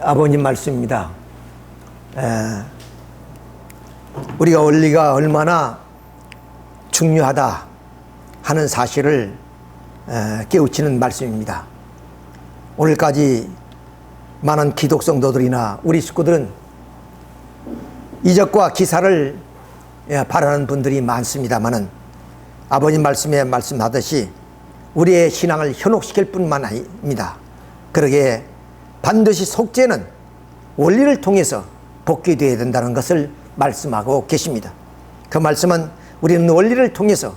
아버님 말씀입니다. 우리가 원리가 얼마나 중요하다 하는 사실을 깨우치는 말씀입니다. 오늘까지 많은 기독 성도들이나 우리 식구들은 이적과 기사를 바라는 분들이 많습니다만은 아버님 말씀에 말씀하듯이 우리의 신앙을 현혹시킬 뿐만 아닙니다. 그러기에 반드시 속죄는 원리를 통해서 복귀되어야 된다는 것을 말씀하고 계십니다. 그 말씀은 우리는 원리를 통해서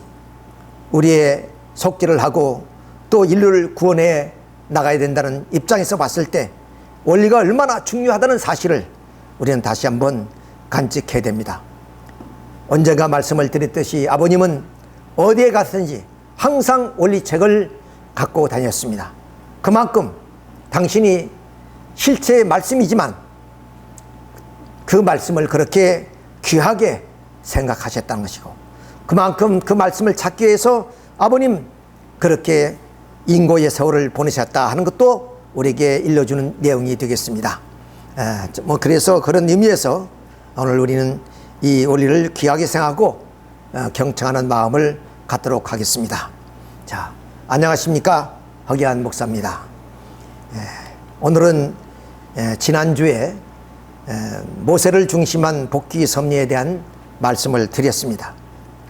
우리의 속죄를 하고 또 인류를 구원해 나가야 된다는 입장에서 봤을 때 원리가 얼마나 중요하다는 사실을 우리는 다시 한번 간직해야 됩니다. 언젠가 말씀을 드렸듯이 아버님은 어디에 갔든지 항상 원리책을 갖고 다녔습니다. 그만큼 당신이 실체의 말씀이지만 그 말씀을 그렇게 귀하게 생각하셨다는 것이고, 그만큼 그 말씀을 찾기 위해서 아버님 그렇게 인고의 세월을 보내셨다 하는 것도 우리에게 일러주는 내용이 되겠습니다. 그래서 그런 의미에서 오늘 우리는 이 원리를 귀하게 생각하고 경청하는 마음을 갖도록 하겠습니다. 자, 안녕하십니까? 허기한 목사입니다. 오늘은 지난주에 모세를 중심한 복귀 섭리에 대한 말씀을 드렸습니다.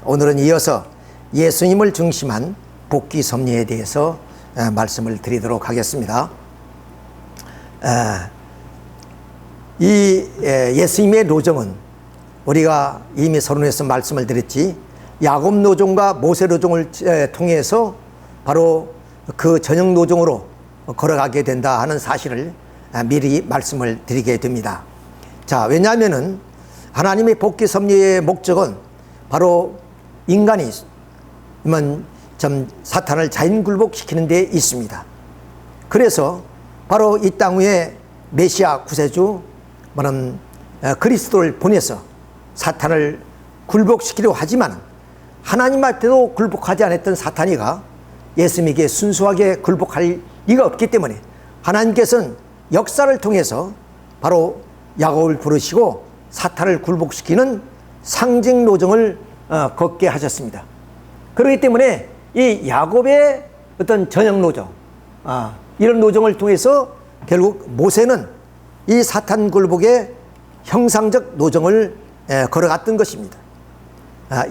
오늘은 이어서 예수님을 중심한 복귀 섭리에 대해서 말씀을 드리도록 하겠습니다. 이 예수님의 노정은 우리가 이미 서론에서 말씀을 드렸지, 야곱 노정과 모세 노정을 통해서 바로 그 전형 노정으로 걸어가게 된다 하는 사실을 미리 말씀을 드리게 됩니다. 자, 왜냐하면은 하나님의 복귀 섭리의 목적은 바로 인간이 좀 사탄을 자연굴복시키는 데 있습니다. 그래서 바로 이 땅 위에 메시아 구세주 그리스도를 보내서 사탄을 굴복시키려 하지만 하나님 앞에도 굴복하지 않았던 사탄이가 예수님에게 순수하게 굴복할 리가 없기 때문에 하나님께서는 역사를 통해서 바로 야곱을 부르시고 사탄을 굴복시키는 상징 노정을 걷게 하셨습니다. 그렇기 때문에 이 야곱의 어떤 전형 노정, 이런 노정을 통해서 결국 모세는 이 사탄 굴복의 형상적 노정을 걸어갔던 것입니다.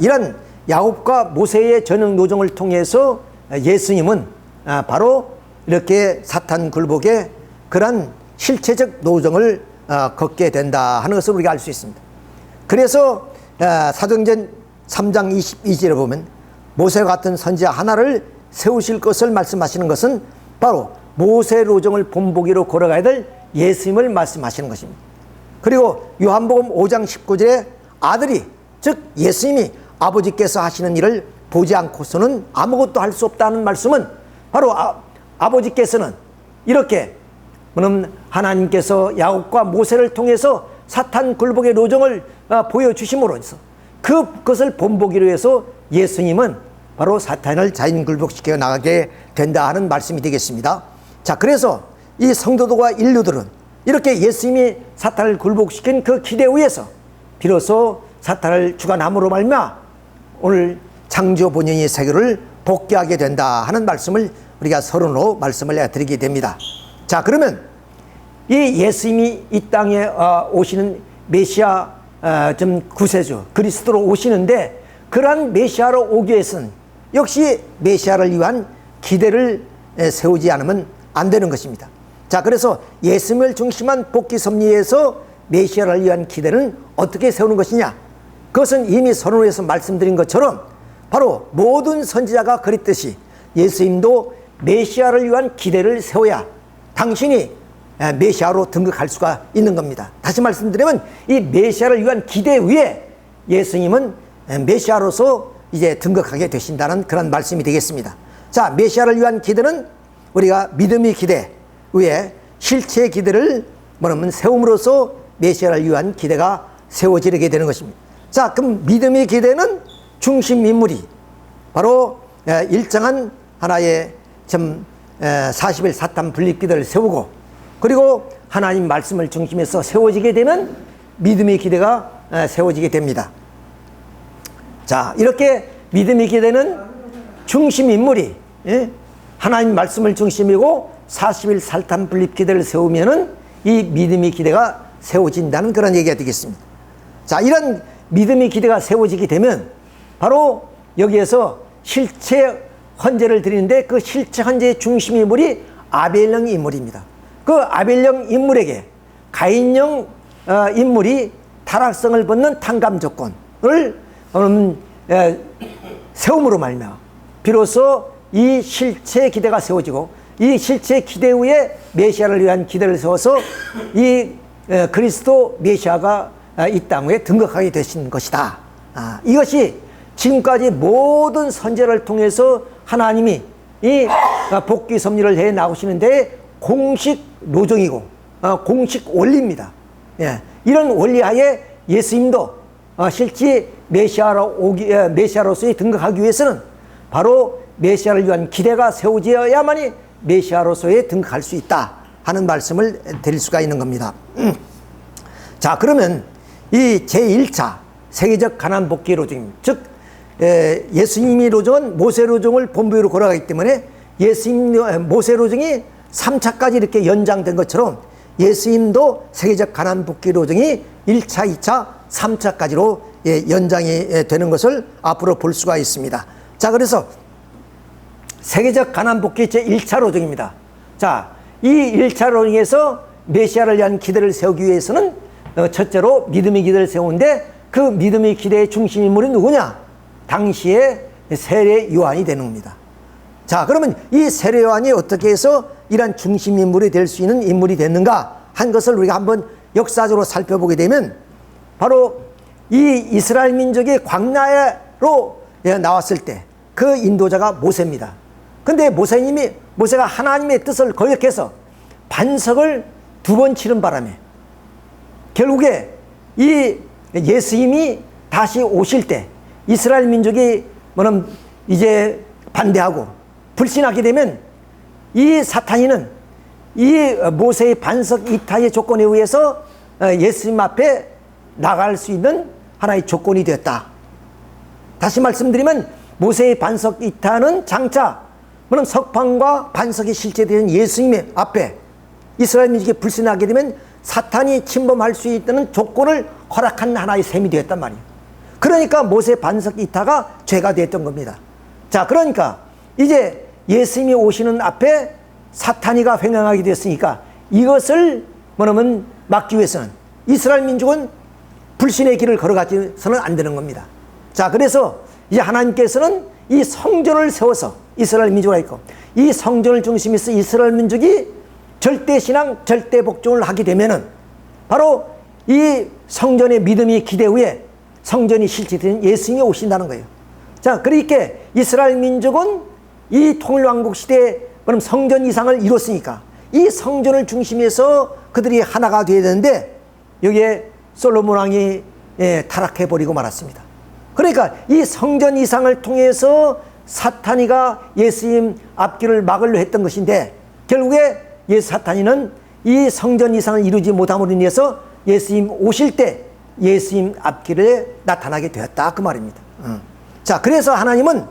이런 야곱과 모세의 전형 노정을 통해서 예수님은 바로 이렇게 사탄 굴복의 그런 실체적 노정을 걷게 된다 하는 것을 우리가 알 수 있습니다. 그래서 사도행전 3장 22절에 보면 모세와 같은 선지자 하나를 세우실 것을 말씀하시는 것은 바로 모세 노정을 본보기로 걸어가야 될 예수님을 말씀하시는 것입니다. 그리고 요한복음 5장 19절에 아들이, 즉 예수님이 아버지께서 하시는 일을 보지 않고서는 아무것도 할 수 없다는 말씀은 바로 아버지께서는 이렇게 하나님께서 야곱과 모세를 통해서 사탄 굴복의 노정을 보여주심으로써 그것을 본보기로 해서 예수님은 바로 사탄을 자연 굴복시켜 나가게 된다 하는 말씀이 되겠습니다. 자, 그래서 이 성도들과 인류들은 이렇게 예수님이 사탄을 굴복시킨 그 기대 위에서 비로소 사탄을 주관함으로 말미암아 오늘 창조 본연의 세계를 복귀하게 된다 하는 말씀을 우리가 서론으로 말씀을 드리게 됩니다. 자, 그러면 이 예수님이 이 땅에 오시는 메시아 구세주 그리스도로 오시는데, 그러한 메시아로 오기 위해서는 역시 메시아를 위한 기대를 세우지 않으면 안 되는 것입니다. 자, 그래서 예수님을 중심한 복귀 섭리에서 메시아를 위한 기대는 어떻게 세우는 것이냐? 그것은 이미 서론에서 말씀드린 것처럼 바로 모든 선지자가 그랬듯이 예수님도 메시아를 위한 기대를 세워야 당신이 메시아로 등극할 수가 있는 겁니다. 다시 말씀드리면 이 메시아를 위한 기대 위에 예수님은 메시아로서 이제 등극하게 되신다는 그런 말씀이 되겠습니다. 자, 메시아를 위한 기대는 우리가 믿음의 기대 위에 실체의 기대를 세움으로써 메시아를 위한 기대가 세워지게 되는 것입니다. 자, 그럼 믿음의 기대는 중심 인물이 바로 일정한 하나의 40일 사탄 분립 기대를 세우고, 그리고 하나님 말씀을 중심에서 세워지게 되면 믿음의 기대가 세워지게 됩니다. 자, 이렇게 믿음의 기대는 중심 인물이 하나님 말씀을 중심이고 40일 살탄 분립 기대를 세우면은 이 믿음의 기대가 세워진다는 그런 얘기가 되겠습니다. 자, 이런 믿음의 기대가 세워지게 되면 바로 여기에서 실체 헌제를 드리는데 그 실체 헌제의 중심 인물이 아벨령 인물입니다. 그 아벨령 인물에게 가인령 인물이 타락성을 벗는 탕감 조건을 세움으로 말미암아 비로소 이 실체 기대가 세워지고 이 실체 기대 후에 메시아를 위한 기대를 세워서 이 그리스도 메시아가 이 땅에 등극하게 되신 것이다. 이것이 지금까지 모든 선제를 통해서 하나님이 이 복귀 섭리를 해 나오시는데 공식 노정이고 공식 원리입니다. 이런 원리하에 예수님도 실제 메시아로서의 등극하기 위해서는 바로 메시아를 위한 기대가 세워져야만이 메시아로서의 등극할 수 있다 하는 말씀을 드릴 수가 있는 겁니다. 자, 그러면 이 제1차 세계적 가나안 복귀 로정입니다. 즉 예수님이 로정은 모세 로정을 본부로 걸어가기 때문에 예수님 모세 로정이 3차까지 이렇게 연장된 것처럼 예수님도 세계적 가나안 복귀 로정이 1차, 2차, 3차까지로 연장이 되는 것을 앞으로 볼 수가 있습니다. 자, 그래서 세계적 가나안 복귀 제1차 로정입니다. 자, 이 1차 로정에서 메시아를 위한 기대를 세우기 위해서는 첫째로 믿음의 기대를 세우는데 그 믿음의 기대의 중심 인물이 누구냐? 당시에 세례 요한이 되는 겁니다. 자, 그러면 이 세례 요한이 어떻게 해서 이러한 중심 인물이 될 수 있는 인물이 됐는가 한 것을 우리가 한번 역사적으로 살펴보게 되면 바로 이 이스라엘 민족이 광야로 나왔을 때 그 인도자가 모세입니다. 근데 모세가 하나님의 뜻을 거역해서 반석을 2번 치른 바람에 결국에 이 예수님이 다시 오실 때 이스라엘 민족이 이제 반대하고 불신하게 되면 이 사탄이는 이 모세의 반석 이타의 조건에 의해서 예수님 앞에 나갈 수 있는 하나의 조건이 되었다. 다시 말씀드리면 모세의 반석 이타는 장차 석판과 반석이 실제되는 예수님의 앞에 이스라엘 민족이 불신하게 되면 사탄이 침범할 수 있다는 조건을 허락한 하나의 셈이 되었단 말이에요. 그러니까 모세 반석 이타가 죄가 되었던 겁니다. 자, 그러니까 이제 예수님이 오시는 앞에 사탄이가 횡행하게 되었으니까 이것을 막기 위해서는 이스라엘 민족은 불신의 길을 걸어가서는 안 되는 겁니다. 자, 그래서 이제 하나님께서는 이 성전을 세워서 이스라엘 민족이 있고 이 성전을 중심에서 이스라엘 민족이 절대신앙, 절대복종을 하게 되면은 바로 이 성전의 믿음이 기대 후에 성전이 실제된 예수님이 오신다는 거예요. 자, 그러니까 이스라엘 민족은 이 통일왕국 시대에 성전 이상을 이뤘으니까 이 성전을 중심해서 그들이 하나가 되어야 되는데 여기에 솔로몬 왕이 타락해버리고 말았습니다. 그러니까 이 성전 이상을 통해서 사탄이가 예수님 앞길을 막으려 했던 것인데 결국에 사탄이는 이 성전 이상을 이루지 못함으로 인해서 예수님 오실 때 예수님 앞길에 나타나게 되었다 그 말입니다. 자, 그래서 하나님은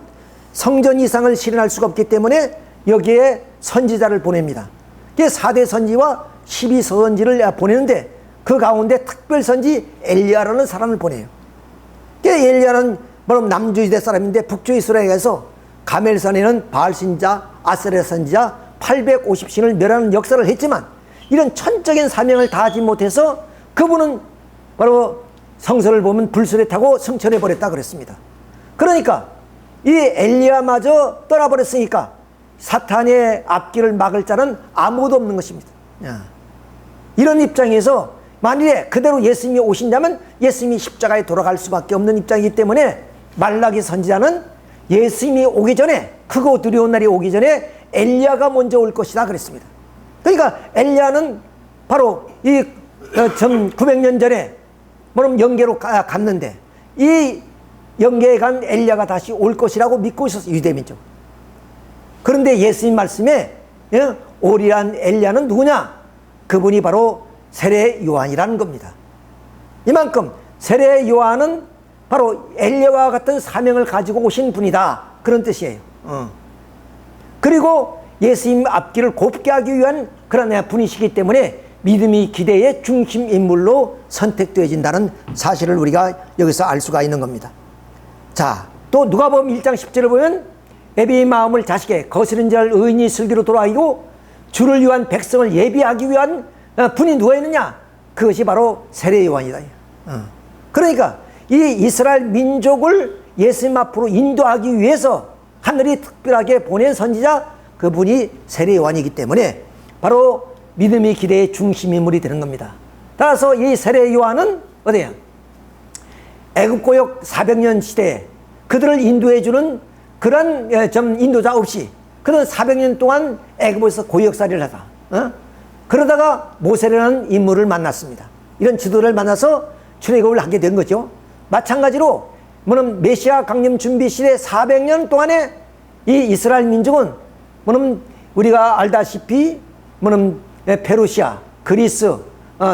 성전 이상을 실현할 수가 없기 때문에 여기에 선지자를 보냅니다. 4대 선지와 12선지를 보내는데 그 가운데 특별 선지 엘리야라는 사람을 보내요. 엘리야는 남주이대 사람인데 북주 이스라엘에서 가멜산에는 바알 신자, 아세라 선지자 850신을 멸하는 역사를 했지만 이런 천적인 사명을 다하지 못해서 그분은 바로 성서를 보면 불술에 타고 승천해 버렸다 그랬습니다. 그러니까 이 엘리야마저 떠나버렸으니까 사탄의 앞길을 막을 자는 아무도 없는 것입니다. 이런 입장에서 만일에 그대로 예수님이 오신다면 예수님이 십자가에 돌아갈 수밖에 없는 입장이기 때문에 말라기 선지자는 예수님이 오기 전에 크고 두려운 날이 오기 전에 엘리야가 먼저 올 것이다 그랬습니다. 그러니까 엘리야는 바로 이 900년 전에 영계로 갔는데 이 영계에 간 엘리야가 다시 올 것이라고 믿고 있었어요, 유대민족. 그런데 예수님 말씀에 오리란 엘리야는 누구냐? 그분이 바로 세례 요한이라는 겁니다. 이만큼 세례 요한은 바로 엘리야와 같은 사명을 가지고 오신 분이다, 그런 뜻이에요. 그리고 예수님 앞길을 곱게 하기 위한 그런 분이시기 때문에 믿음이 기대의 중심 인물로 선택되어진다는 사실을 우리가 여기서 알 수가 있는 겁니다. 자, 또 누가복음 1장 10절을 보면 애비의 마음을 자식에 거스른 자를 의인이 슬기로 돌아이고 주를 위한 백성을 예비하기 위한 분이 누가 있느냐? 그것이 바로 세례 요한이다. 그러니까 이 이스라엘 민족을 예수님 앞으로 인도하기 위해서 하늘이 특별하게 보낸 선지자, 그분이 세례 요한이기 때문에 바로 믿음의 기대의 중심 인물이 되는 겁니다. 따라서 이 세례 요한은 어디야? 애굽 고역 400년 시대에 그들을 인도해주는 그런 인도자 없이 그는 400년 동안 애굽에서 고역살이를 하다. 그러다가 모세라는 인물을 만났습니다. 이런 지도를 만나서 출애굽을 하게 된 거죠. 마찬가지로 뭐는 메시아 강림 준비 시대 400년 동안에 이 이스라엘 민족은 뭐는 우리가 알다시피 뭐는 페르시아, 그리스,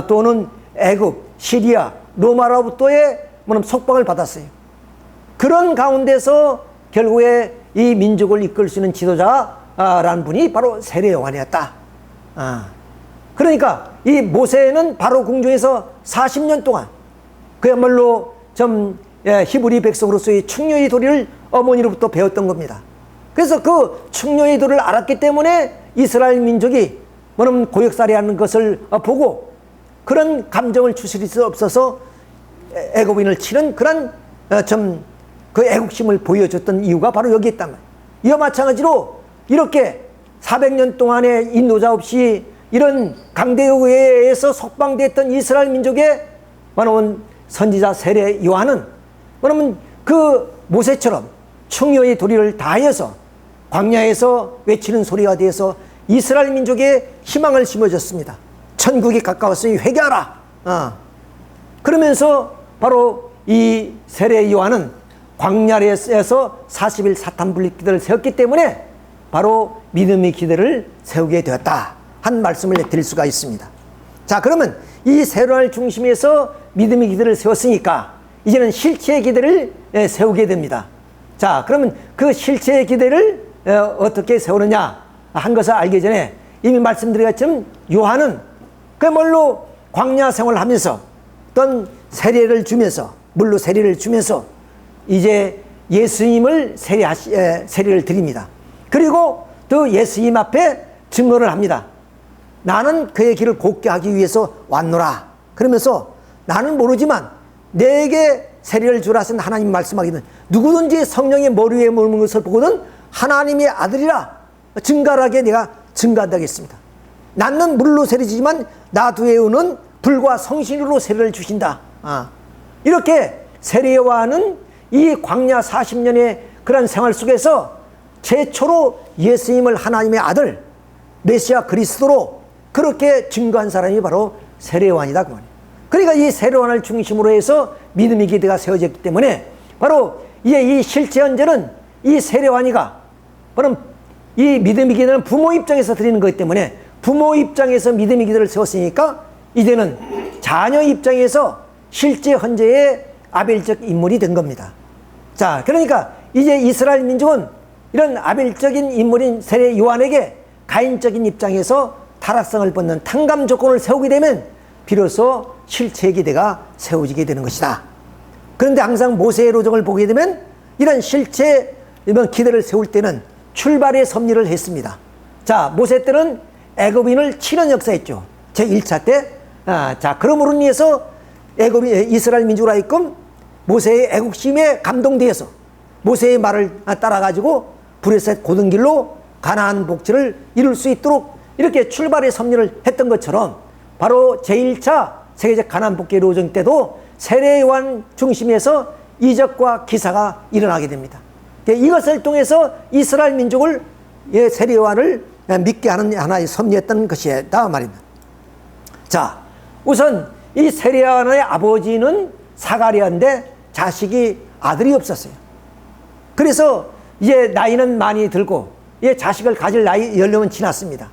또는 애굽, 시리아, 로마로부터의 뭐는 속박을 받았어요. 그런 가운데서 결국에 이 민족을 이끌 수 있는 지도자라는 분이 바로 세례 요한이었다. 그러니까 이 모세는 바로 궁중에서 40년 동안 그야말로 히브리 백성으로서의 충녀의 도리를 어머니로부터 배웠던 겁니다. 그래서 그 충녀의 도리를 알았기 때문에 이스라엘 민족이 뭐는 고역살이하는 것을 보고 그런 감정을 추스릴 수 없어서 애굽인을 치는 그런 그 애국심을 보여줬던 이유가 바로 여기 있단 말이에요. 이와 마찬가지로 이렇게 400년 동안의 인도자 없이 이런 강대에 의해서 석방됐던 이스라엘 민족의 말하면 선지자 세례 요한은 뭐냐면 그 모세처럼 충녀의 도리를 다하여서 광야에서 외치는 소리가 되어서 이스라엘 민족의 희망을 심어줬습니다. 천국이 가까웠으니 회개하라. 그러면서 바로 이 세례 요한은 광야에서 40일 사탄분립기도를 세웠기 때문에 바로 믿음의 기대를 세우게 되었다 한 말씀을 드릴 수가 있습니다. 자, 그러면 이 세례를 중심에서 믿음의 기대를 세웠으니까 이제는 실체의 기대를 세우게 됩니다. 자, 그러면 그 실체의 기대를 어떻게 세우느냐 한 것을 알기 전에 이미 말씀드린 것처럼 요한은 그야말로 광야 생활을 하면서 어떤 세례를 주면서 물로 세례를 주면서 이제 예수님을 세례를 드립니다. 그리고 또 예수님 앞에 증거를 합니다. 나는 그의 길을 곱게 하기 위해서 왔노라. 그러면서 나는 모르지만 내게 세례를 주라 하신 하나님 말씀하기는 누구든지 성령의 머리 위에 머무는 것을 보고는 하나님의 아들이라 증가하게 내가 증가한다겠습니다. 나는 물로 세례 주지만 나 뒤에 오는 불과 성신으로 세례를 주신다. 이렇게 세례 요한은 이 광야 40년의 그런 생활 속에서 최초로 예수님을 하나님의 아들 메시아 그리스도로 그렇게 증거한 사람이 바로 세례 요한이다 그 말이에요. 그러니까 이 세례 요한을 중심으로 해서 믿음의 기대가 세워졌기 때문에 바로 이 실제 현재는 이 세례 요한이가 바로 이 믿음의 기대는 부모 입장에서 드리는 거기 때문에 부모 입장에서 믿음의 기대를 세웠으니까 이제는 자녀 입장에서 실제 현재의 아벨적 인물이 된 겁니다. 자, 그러니까 이제 이스라엘 민족은 이런 아벨적인 인물인 세례 요한에게 가인적인 입장에서 타락성을 벗는 탕감 조건을 세우게 되면 비로소 실체의 기대가 세워지게 되는 것이다. 그런데 항상 모세의 로정을 보게 되면 이런 실체 이런 기대를 세울 때는 출발의 섭리를 했습니다. 자, 모세 때는 애굽인을 치는 역사였죠. 제1차 때. 자, 그러므로 인해서 이스라엘 민족을 하여금 모세의 애국심에 감동되어서 모세의 말을 따라가지고 브레셋 고든 길로 가나안 복지를 이룰 수 있도록 이렇게 출발의 섭리를 했던 것처럼 바로 제1차 세계적 가나안 복지 로정 때도 세례 요한 중심에서 이적과 기사가 일어나게 됩니다. 이것을 통해서 이스라엘 민족을 세례 요한을 믿게 하는 하나의 섭리였던 것이다 말입니다. 자, 우선 이 세례 요한의 아버지는 사가랴인데 자식이 아들이 없었어요. 그래서 이제 나이는 많이 들고 자식을 가질 나이 연령은 지났습니다.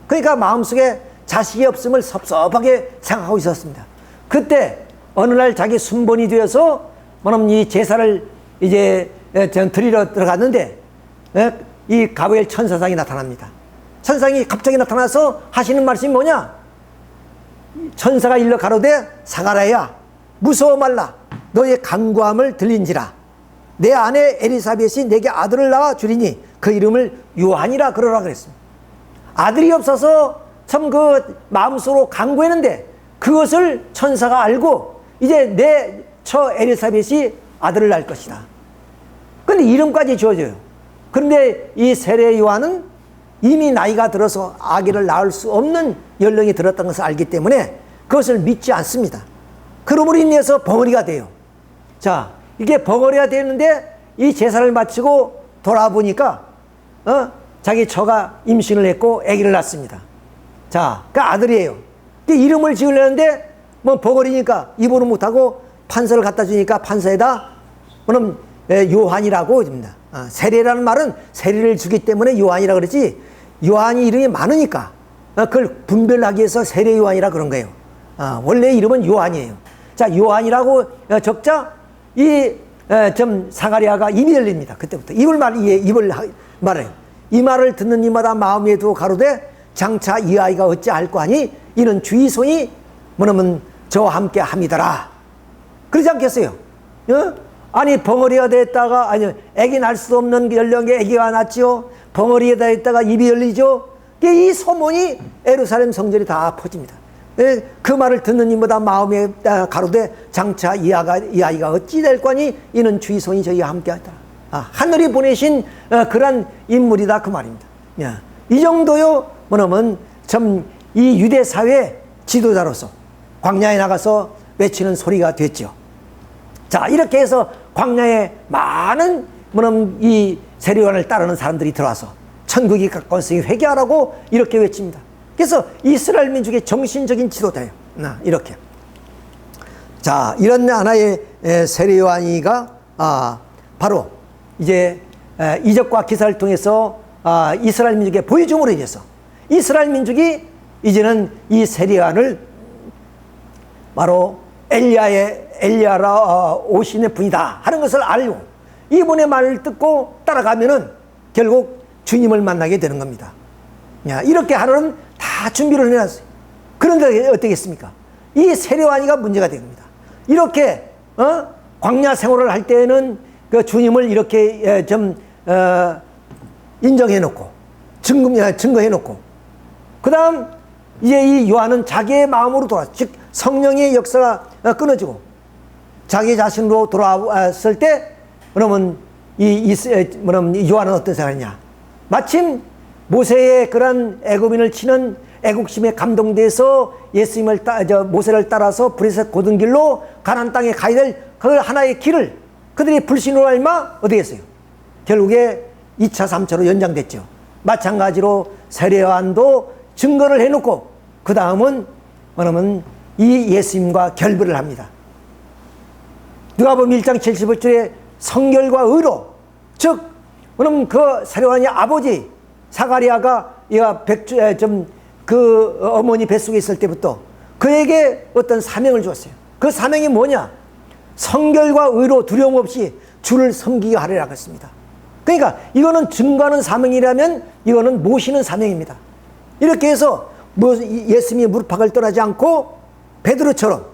그러니까 마음속에 자식이 없음을 섭섭하게 생각하고 있었습니다. 그때 어느 날 자기 순번이 되어서 이 제사를 이제 드리러 들어갔는데 이 가브리엘 천사상이 나타납니다. 천사상이 갑자기 나타나서 하시는 말씀이 뭐냐? 천사가 일러 가로되 사가랴야 무서워 말라. 너의 간구함을 들린지라. 내 아내 엘리사벳이 내게 아들을 낳아 주리니 그 이름을 요한이라 그러라 그랬습니다. 아들이 없어서 참 그 마음속으로 간구했는데 그것을 천사가 알고 이제 내 처 엘리사벳이 아들을 낳을 것이다. 그런데 이름까지 지어줘요. 그런데 이 세례 요한은 이미 나이가 들어서 아기를 낳을 수 없는 연령이 들었던 것을 알기 때문에 그것을 믿지 않습니다. 그러므로 인해서 벙어리가 돼요. 자, 이게 벙어리가 되는데 이 제사를 마치고 돌아보니까 자기 처가 임신을 했고 아기를 낳습니다. 자, 그 아들이에요. 이름을 지으려는데 벙어리니까 입으로 못하고 판서를 갖다 주니까 판서에다 요한이라고 합니다. 세례라는 말은 세례를 주기 때문에 요한이라고 그러지, 요한이 이름이 많으니까 그걸 분별하기 위해서 세례 요한이라 그런 거예요. 원래 이름은 요한이에요. 자, 요한이라고 적자 좀 사가랴가 입이 열립니다. 그때부터 입을 말해요. 이 말을 듣는 이마다 마음에 두어 가로되 장차 이 아이가 어찌 알고 하니 이는 주의 손이 저와 함께 함이더라. 그러지 않겠어요? 아니 벙어리가 됐다가 아기 낳을 수 없는 연령의 아기가 낳지요. 벙어리에다 있다가 입이 열리죠. 이 소문이 예루살렘 성전에 다 퍼집니다. 그 말을 듣는 이마다 마음에 가로되 장차 이 아이가 어찌 될 거니 이는 주의 손이 저희와 함께 하더라. 하늘이 보내신 그런 인물이다 그 말입니다. 이 정도요 참 이 유대 사회 지도자로서 광야에 나가서 외치는 소리가 됐죠. 자, 이렇게 해서 광야에 많은 이 세례 요한을 따르는 사람들이 들어와서 천국이 가까웠으니 회개하라고 이렇게 외칩니다. 그래서 이스라엘 민족의 정신적인 지도자예요. 이렇게. 자, 이런 하나의 세례 요한이가 바로 이제 이적과 기사를 통해서 이스라엘 민족에 보여줌으로 인해서 이스라엘 민족이 이제는 이 세례 요한을 바로 엘리야라 오시는 분이다 하는 것을 알고 이분의 말을 듣고 따라가면은 결국 주님을 만나게 되는 겁니다. 이렇게 하루는 다 준비를 해놨어요. 그런데 어떻겠습니까? 이 세례 요한이가 문제가 됩니다. 이렇게 광야 생활을 할 때는 그 주님을 이렇게 좀 인정해놓고 증거해놓고 그 다음 이제 이 요한은 자기의 마음으로 돌아왔어요. 즉 성령의 역사가 끊어지고 자기 자신으로 돌아왔을 때 그러면 이 요한은 어떤 생각이냐? 마침 모세의 그런 애굽인을 치는 애국심에 감동돼서 예수님을 모세를 따라서 브레셋 고든 길로 가나안 땅에 가야 될 그 하나의 길을 그들이 불신으로 알마 어디 했어요? 결국에 2차 3차로 연장됐죠. 마찬가지로 세례 요한도 증거를 해놓고 그 다음은 이 예수님과 결별을 합니다. 누가복음 1장 75절에 성결과 의로, 즉 그 세례 요한의 아버지 사가랴가 그 어머니 뱃속에 있을 때부터 그에게 어떤 사명을 주었어요. 그 사명이 뭐냐? 성결과 의로 두려움 없이 주를 섬기게 하리라고 했습니다. 그러니까 이거는 증거하는 사명이라면 이거는 모시는 사명입니다. 이렇게 해서 예수님이 무릎팍을 떠나지 않고 베드로처럼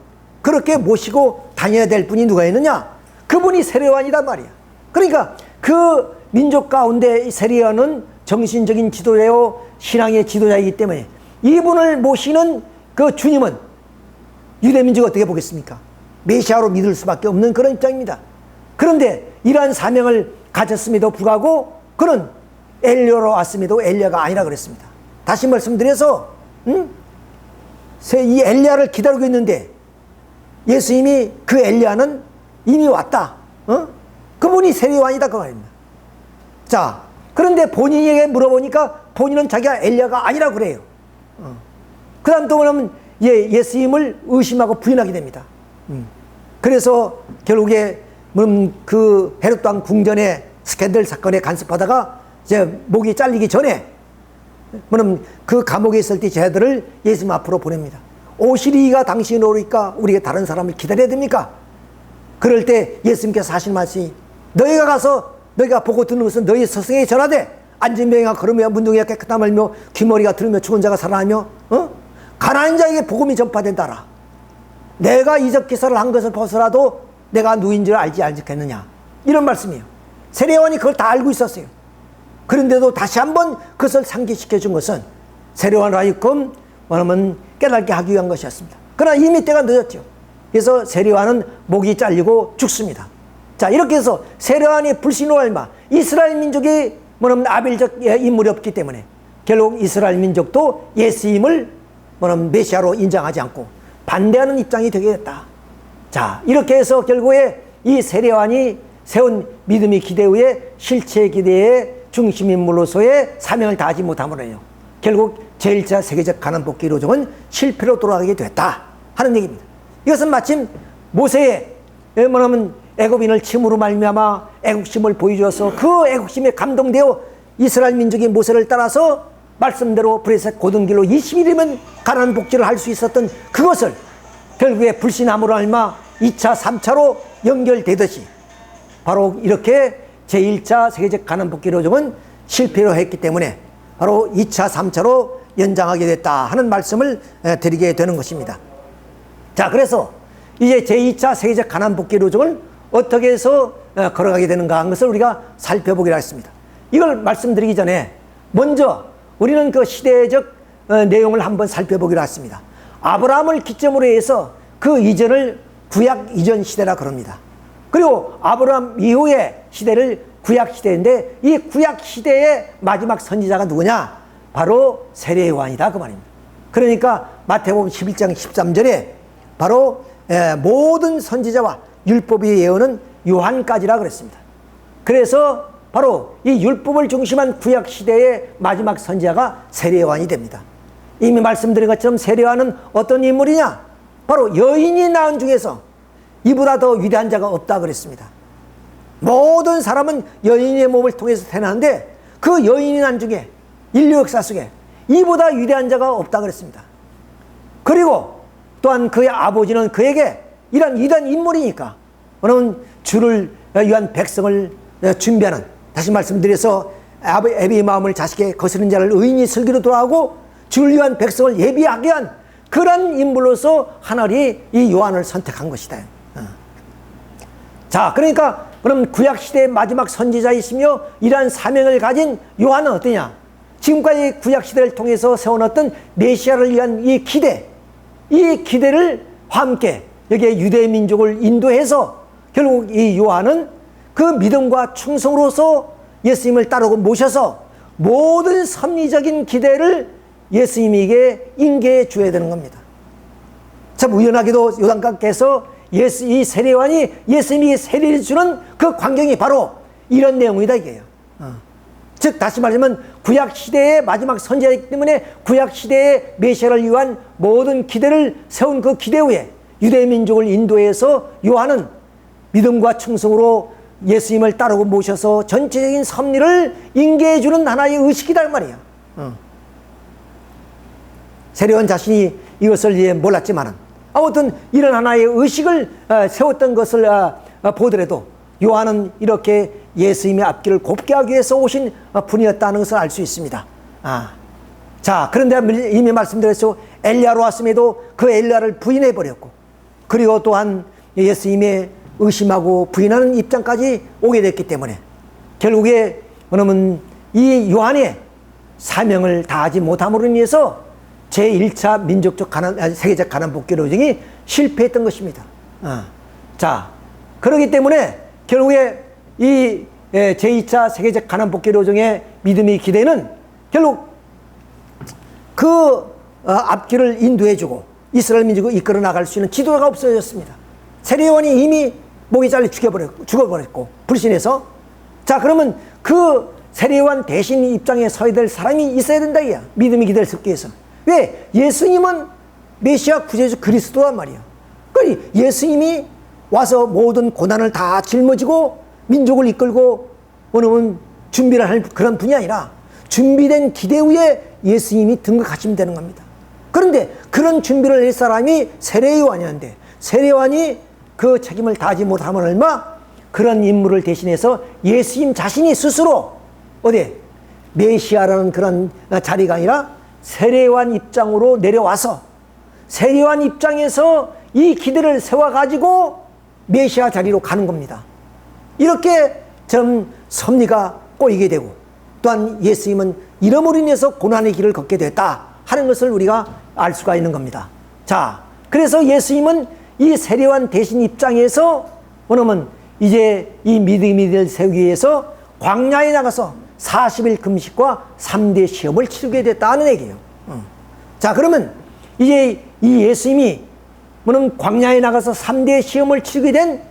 그렇게 모시고 다녀야 될 분이 누가 있느냐? 그분이 세례 요한이란 말이야. 그러니까 그 민족 가운데 세례 요한은 정신적인 지도자요 신앙의 지도자이기 때문에 이분을 모시는 그 주님은 유대민족이 어떻게 보겠습니까? 메시아로 믿을 수밖에 없는 그런 입장입니다. 그런데 이러한 사명을 가졌음에도 불구하고 그는 엘리야로 왔음에도 엘리야가 아니라 그랬습니다. 다시 말씀드려서 이 엘리야를 기다리고 있는데 예수님이 그 엘리야는 이미 왔다. 그분이 세례 요한이다 그 말입니다. 자, 그런데 본인에게 물어보니까 본인은 자기가 엘리야가 아니라 그래요. 그 다음 또 뭐냐면 예수님을 의심하고 부인하게 됩니다. 그래서 결국에 그 헤롯 왕 궁전의 스캔들 사건에 간섭하다가 이제 목이 잘리기 전에 뭐냐면 그 감옥에 있을 때 제자들을 예수님 앞으로 보냅니다. 오시리가 당신이 오리까 우리가 다른 사람을 기다려야 됩니까? 그럴 때 예수님께서 하신 말씀이 너희가 가서 너희가 보고 듣는 것은 너희 스승에게 전하되 앉은 병이가 걸으며 문둥이가 깨끗함 알며 귀머리가 들으며 죽은 자가 살아나며 가난한 자에게 복음이 전파된다라. 내가 이적 기사를 한 것을 벗어라도 내가 누구인 줄 알지 않겠느냐, 이런 말씀이에요. 세례요한이 그걸 다 알고 있었어요. 그런데도 다시 한번 그것을 상기시켜 준 것은 세례요한을 하여금 뭐냐면 깨닫게 하기 위한 것이었습니다. 그러나 이미 때가 늦었죠. 그래서 세례요한은 목이 잘리고 죽습니다. 자, 이렇게 해서 세례요한이 불신으로 말미암아 이스라엘 민족이 뭐냐면 아벨적 인물이 없기 때문에 결국 이스라엘 민족도 예수님을 뭐냐면 메시아로 인정하지 않고 반대하는 입장이 되게 됐다. 자, 이렇게 해서 결국에 이 세례요한이 세운 믿음의 기대 후에 실체 기대의 중심인물로서의 사명을 다하지 못함으로요, 결국 제1차 세계적 가난복귀 로정은 실패로 돌아가게 됐다 하는 얘기입니다. 이것은 마침 모세의 뭐냐면 애굽인을 침으로 말미암아 애국심을 보여주어서 그 애국심에 감동되어 이스라엘 민족이 모세를 따라서 말씀대로 브레셋 고든 길로 20일이면 가난 복지를 할 수 있었던 그것을 결국에 불신함으로 알마 2차 3차로 연결되듯이 바로 이렇게 제1차 세계적 가난 복귀 로정은 실패로 했기 때문에 바로 2차 3차로 연장하게 됐다 하는 말씀을 드리게 되는 것입니다. 자, 그래서 이제 제2차 세계적 가난 복귀 로정을 어떻게 해서 걸어가게 되는가 하는 것을 우리가 살펴보기로 했습니다. 이걸 말씀드리기 전에 먼저 우리는 그 시대적 내용을 한번 살펴보기로 했습니다. 아브라함을 기점으로 해서 그 이전을 구약 이전 시대라 그럽니다. 그리고 아브라함 이후의 시대를 구약 시대인데 이 구약 시대의 마지막 선지자가 누구냐? 바로 세례요한이다 그 말입니다. 그러니까 마태복음 11장 13절에 바로 모든 선지자와 율법의 예언은 요한까지라 그랬습니다. 그래서 바로 이 율법을 중심한 구약 시대의 마지막 선지자가 세례요한이 됩니다. 이미 말씀드린 것처럼 세례요한은 어떤 인물이냐? 바로 여인이 낳은 중에서 이보다 더 위대한 자가 없다 그랬습니다. 모든 사람은 여인의 몸을 통해서 태어나는데 그 여인이 낳은 중에 인류 역사 속에 이보다 위대한 자가 없다 그랬습니다. 그리고 또한 그의 아버지는 그에게 이런 위대한 인물이니까 그는 주를 위한 백성을 준비하는, 다시 말씀드려서 애비의 마음을 자식의 거스른 자를 의인이 슬기로 돌아가고 주를 위한 백성을 예비하게 한 그런 인물로서 하나님이 이 요한을 선택한 것이다. 자, 그러니까 그럼 구약 시대의 마지막 선지자이시며 이러한 사명을 가진 요한은 어떠냐? 지금까지 구약 시대를 통해서 세워놨던 메시아를 위한 이 기대, 이 기대를 함께 여기에 유대 민족을 인도해서 결국 이 요한은 그 믿음과 충성으로서 예수님을 따르고 모셔서 모든 섭리적인 기대를 예수님에게 인계해 줘야 되는 겁니다. 참 우연하게도 요단강께서 이 세례요한이 예수님이 세례를 주는 그 광경이 바로 이런 내용이다 이게요. 즉 다시 말하면 구약 시대의 마지막 선지자이기 때문에 구약 시대의 메시아를 위한 모든 기대를 세운 그 기대 후에 유대 민족을 인도해서 요한은 믿음과 충성으로 예수님을 따르고 모셔서 전체적인 섭리를 인계해 주는 하나의 의식이다 말이야. 세례요한 자신이 이것을 몰랐지만은 아무튼 이런 하나의 의식을 세웠던 것을 보더라도 요한은 이렇게 예수님의 앞길을 곱게 하기 위해서 오신 분이었다는 것을 알 수 있습니다. 자, 그런데 이미 말씀드렸죠. 엘리야로 왔음에도 그 엘리야를 부인해버렸고, 그리고 또한 예수님의 의심하고 부인하는 입장까지 오게 됐기 때문에 결국에 그러면 이 요한의 사명을 다하지 못함으로 인해서 제1차 민족적 세계적 가난 복귀 로정이 실패했던 것입니다. 자, 그렇기 때문에 결국에 이 제2차 세계적 가난 복귀 로정의 믿음의 기대는 결국 그 앞길을 인도해주고 이스라엘 민족을 이끌어 나갈 수 있는 지도자가 없어졌습니다. 세례요한이 이미 목이 잘려 죽어버렸고 불신해서, 자, 그러면 그 세례요한 대신 입장에 서야 될 사람이 있어야 된다 이야. 믿음의 기대를 섭기 위해서. 왜? 예수님은 메시아 구세주 그리스도란 말이야. 그러니 예수님이 와서 모든 고난을 다 짊어지고 민족을 이끌고 오늘은 준비를 할 그런 분이 아니라 준비된 기대 후에 예수님이 등극하시면 되는 겁니다. 그런데 그런 준비를 할 사람이 세례요한이었는데 세례요한이 그 책임을 다하지 못하면 얼마 그런 임무를 대신해서 예수님 자신이 스스로 어디 메시아라는 그런 자리가 아니라 세례요한 입장으로 내려와서 세례요한 입장에서 이 기대를 세워가지고 메시아 자리로 가는 겁니다. 이렇게 좀 섭리가 꼬이게 되고 또한 예수님은 이름으로 인해서 고난의 길을 걷게 됐다 하는 것을 우리가 알 수가 있는 겁니다. 자, 그래서 예수님은 이 세례요한 대신 입장에서 뭐냐면 이제 이 믿음이 세우기 위해서 광야에 나가서 40일 금식과 3대 시험을 치르게 됐다는 얘기예요. 자, 그러면 이제 이 예수님이 뭐냐면 광야에 나가서 3대 시험을 치르게 된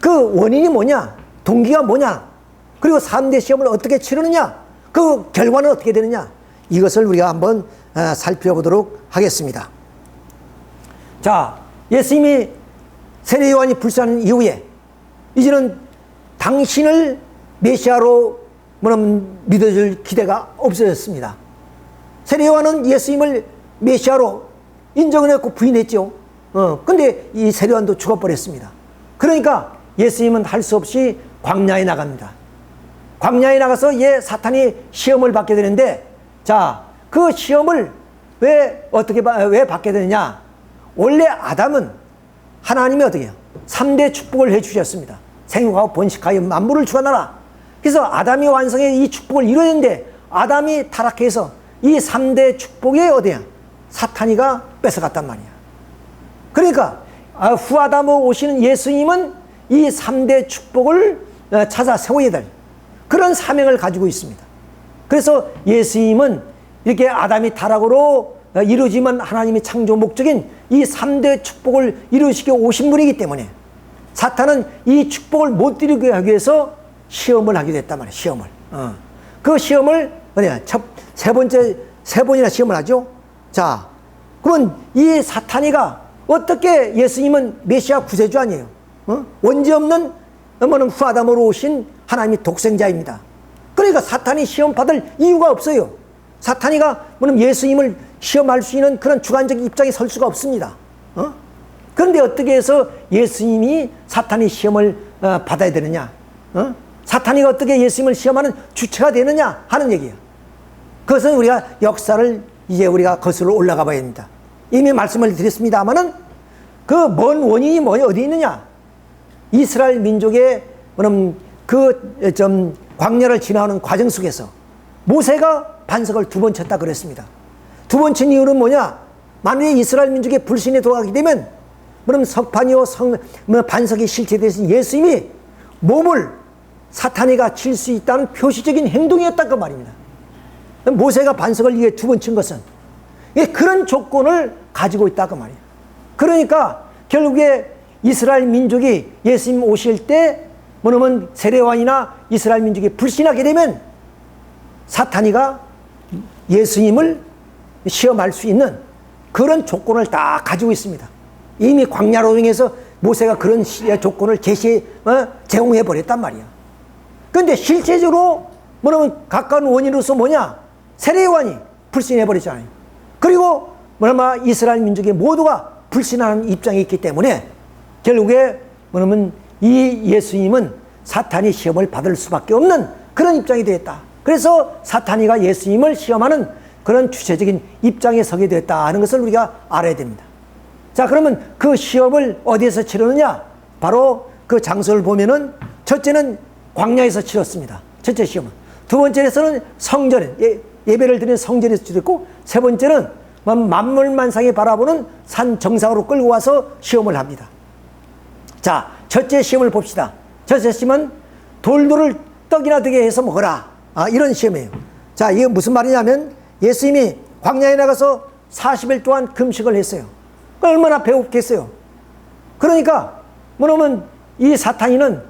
그 원인이 뭐냐? 동기가 뭐냐? 그리고 3대 시험을 어떻게 치르느냐? 그 결과는 어떻게 되느냐? 이것을 우리가 한번 살펴보도록 하겠습니다. 자, 예수님이 세례요한이 불쌍한 이후에 이제는 당신을 메시아로 믿어줄 기대가 없어졌습니다. 세례요한은 예수님을 메시아로 인정을 했고 부인했죠. 근데 이 세례요한도 죽어버렸습니다. 그러니까 예수님은 할 수 없이 광야에 나갑니다. 광야에 나가서 사탄이 시험을 받게 되는데, 자, 그 시험을 왜 받게 되느냐? 원래 아담은 하나님이 어떻게 해요? 3대 축복을 해주셨습니다. 생육하고 번식하여 만물을 주관하라. 그래서 아담이 완성해 이 축복을 이루었는데, 아담이 타락해서 이 3대 축복이 어디야? 사탄이가 뺏어갔단 말이야. 그러니까 후 아담으로 오시는 예수님은 이 3대 축복을 찾아 세워야 될 그런 사명을 가지고 있습니다. 그래서 예수님은 이렇게 아담이 타락으로 이루어지면 하나님의 창조 목적인 이 3대 축복을 이루시기 오신 분이기 때문에 사탄은 이 축복을 못 이루게 하기 위해서 시험을 하게 됐단 말이에요. 시험을. 그 시험을 세 번이나 시험을 하죠. 자, 그러면 이 사탄이가 어떻게 예수님은 메시아 구세주 아니에요? 원죄 없는 후 아담으로 오신 하나님의 독생자입니다. 그러니까 사탄이 시험 받을 이유가 없어요. 사탄이가 예수님을 시험할 수 있는 그런 주관적인 입장에 설 수가 없습니다. 그런데 어떻게 해서 예수님이 사탄이 시험을 받아야 되느냐? 사탄이가 어떻게 예수님을 시험하는 주체가 되느냐 하는 얘기예요. 그것은 우리가 역사를 이제 우리가 거슬러 올라가 봐야 됩니다. 이미 말씀을 드렸습니다만은 그 먼 원인이 어디 있느냐? 이스라엘 민족의 광야를 지나오는 과정 속에서 모세가 반석을 2번 쳤다 그랬습니다. 2번 친 이유는 뭐냐? 만약에 이스라엘 민족의 불신에 돌아가게 되면 석판이요 반석이 실체되신 예수님이 몸을 사탄이가 칠 수 있다는 표시적인 행동이었다 그 말입니다. 모세가 반석을 이게 2번 친 것은 그런 조건을 가지고 있다 그 말이에요. 그러니까 결국에 이스라엘 민족이 예수님 오실 때 세례요한이나 이스라엘 민족이 불신하게 되면 사탄이가 예수님을 시험할 수 있는 그런 조건을 다 가지고 있습니다. 이미 광야로 통해서 모세가 그런 조건을 제공해 버렸단 말이야. 그런데 실제적으로 가까운 원인으로서 뭐냐? 세례요한이 불신해 버렸잖아요. 그리고 이스라엘 민족의 모두가 불신하는 입장이 있기 때문에 결국에 이 예수님은 사탄이 시험을 받을 수밖에 없는 그런 입장이 되었다. 그래서 사탄이가 예수님을 시험하는 그런 주체적인 입장에 서게 되었다 하는 것을 우리가 알아야 됩니다. 자, 그러면 그 시험을 어디에서 치르느냐? 바로 그 장소를 보면은 첫째는 광야에서 치렀습니다. 첫째 시험은. 두 번째에서는 성전에 예배를 드리는 성전에서 치렀고, 세 번째는 만물만상에 바라보는 산 정상으로 끌고 와서 시험을 합니다. 자, 첫째 시험을 봅시다. 첫째 시험은 돌들을 떡이나 되게 해서 먹어라. 이런 시험이에요. 자, 이게 무슨 말이냐면 예수님이 광야에 나가서 40일 동안 금식을 했어요. 얼마나 배고프겠어요. 그러니까 뭐냐면 이 사탄이는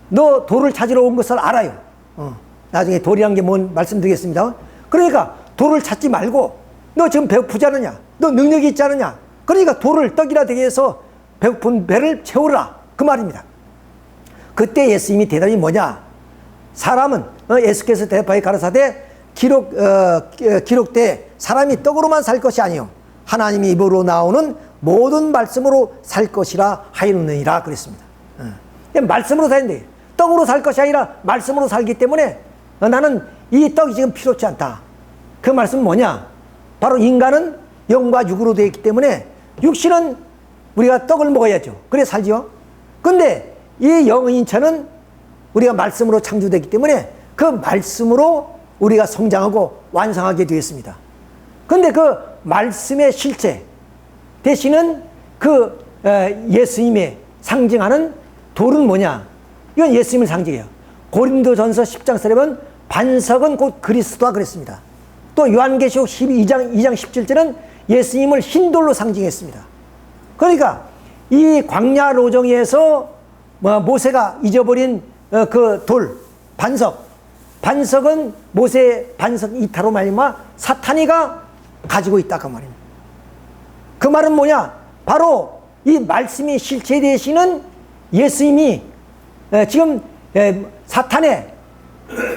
너 돌을 찾으러 온 것을 알아요. 나중에 돌이란 게 뭔 말씀드리겠습니다. 그러니까 돌을 찾지 말고 너 지금 배고프지 않느냐? 너 능력이 있지 않느냐? 그러니까 돌을 떡이나 되게 해서 배고픈 배를 채우라. 그 말입니다. 그때 예수님이 대답이 뭐냐? 사람은 예수께서 대답하여 가라사대 기록돼 사람이 떡으로만 살 것이 아니요 하나님의 입으로 나오는 모든 말씀으로 살 것이라 하였느니라 그랬습니다. 말씀으로 사는데 떡으로 살 것이 아니라 말씀으로 살기 때문에 나는 이 떡이 지금 필요치 않다. 그 말씀은 뭐냐? 바로 인간은 영과 육으로 되어 있기 때문에 육신은 우리가 떡을 먹어야죠. 그래 살지요. 근데 이 영인체는 우리가 말씀으로 창조되기 때문에 그 말씀으로 우리가 성장하고 완성하게 되었습니다. 근데 그 말씀의 실체 대신은 그 예수님의 상징하는 돌은 뭐냐? 이건 예수님을 상징해요. 고린도전서 10장 쓰려면 반석은 곧 그리스도다 그랬습니다. 또 요한계시록 12장 2장 17절은 예수님을 흰돌로 상징했습니다. 그러니까 이 광야 로정에서 모세가 잊어버린 그 돌, 반석은 모세의 반석 이타로 말미암아 사탄이가 가지고 있다 그 말입니다. 그 말은 뭐냐? 바로 이 말씀이 실체 되시는 예수님이 지금 사탄의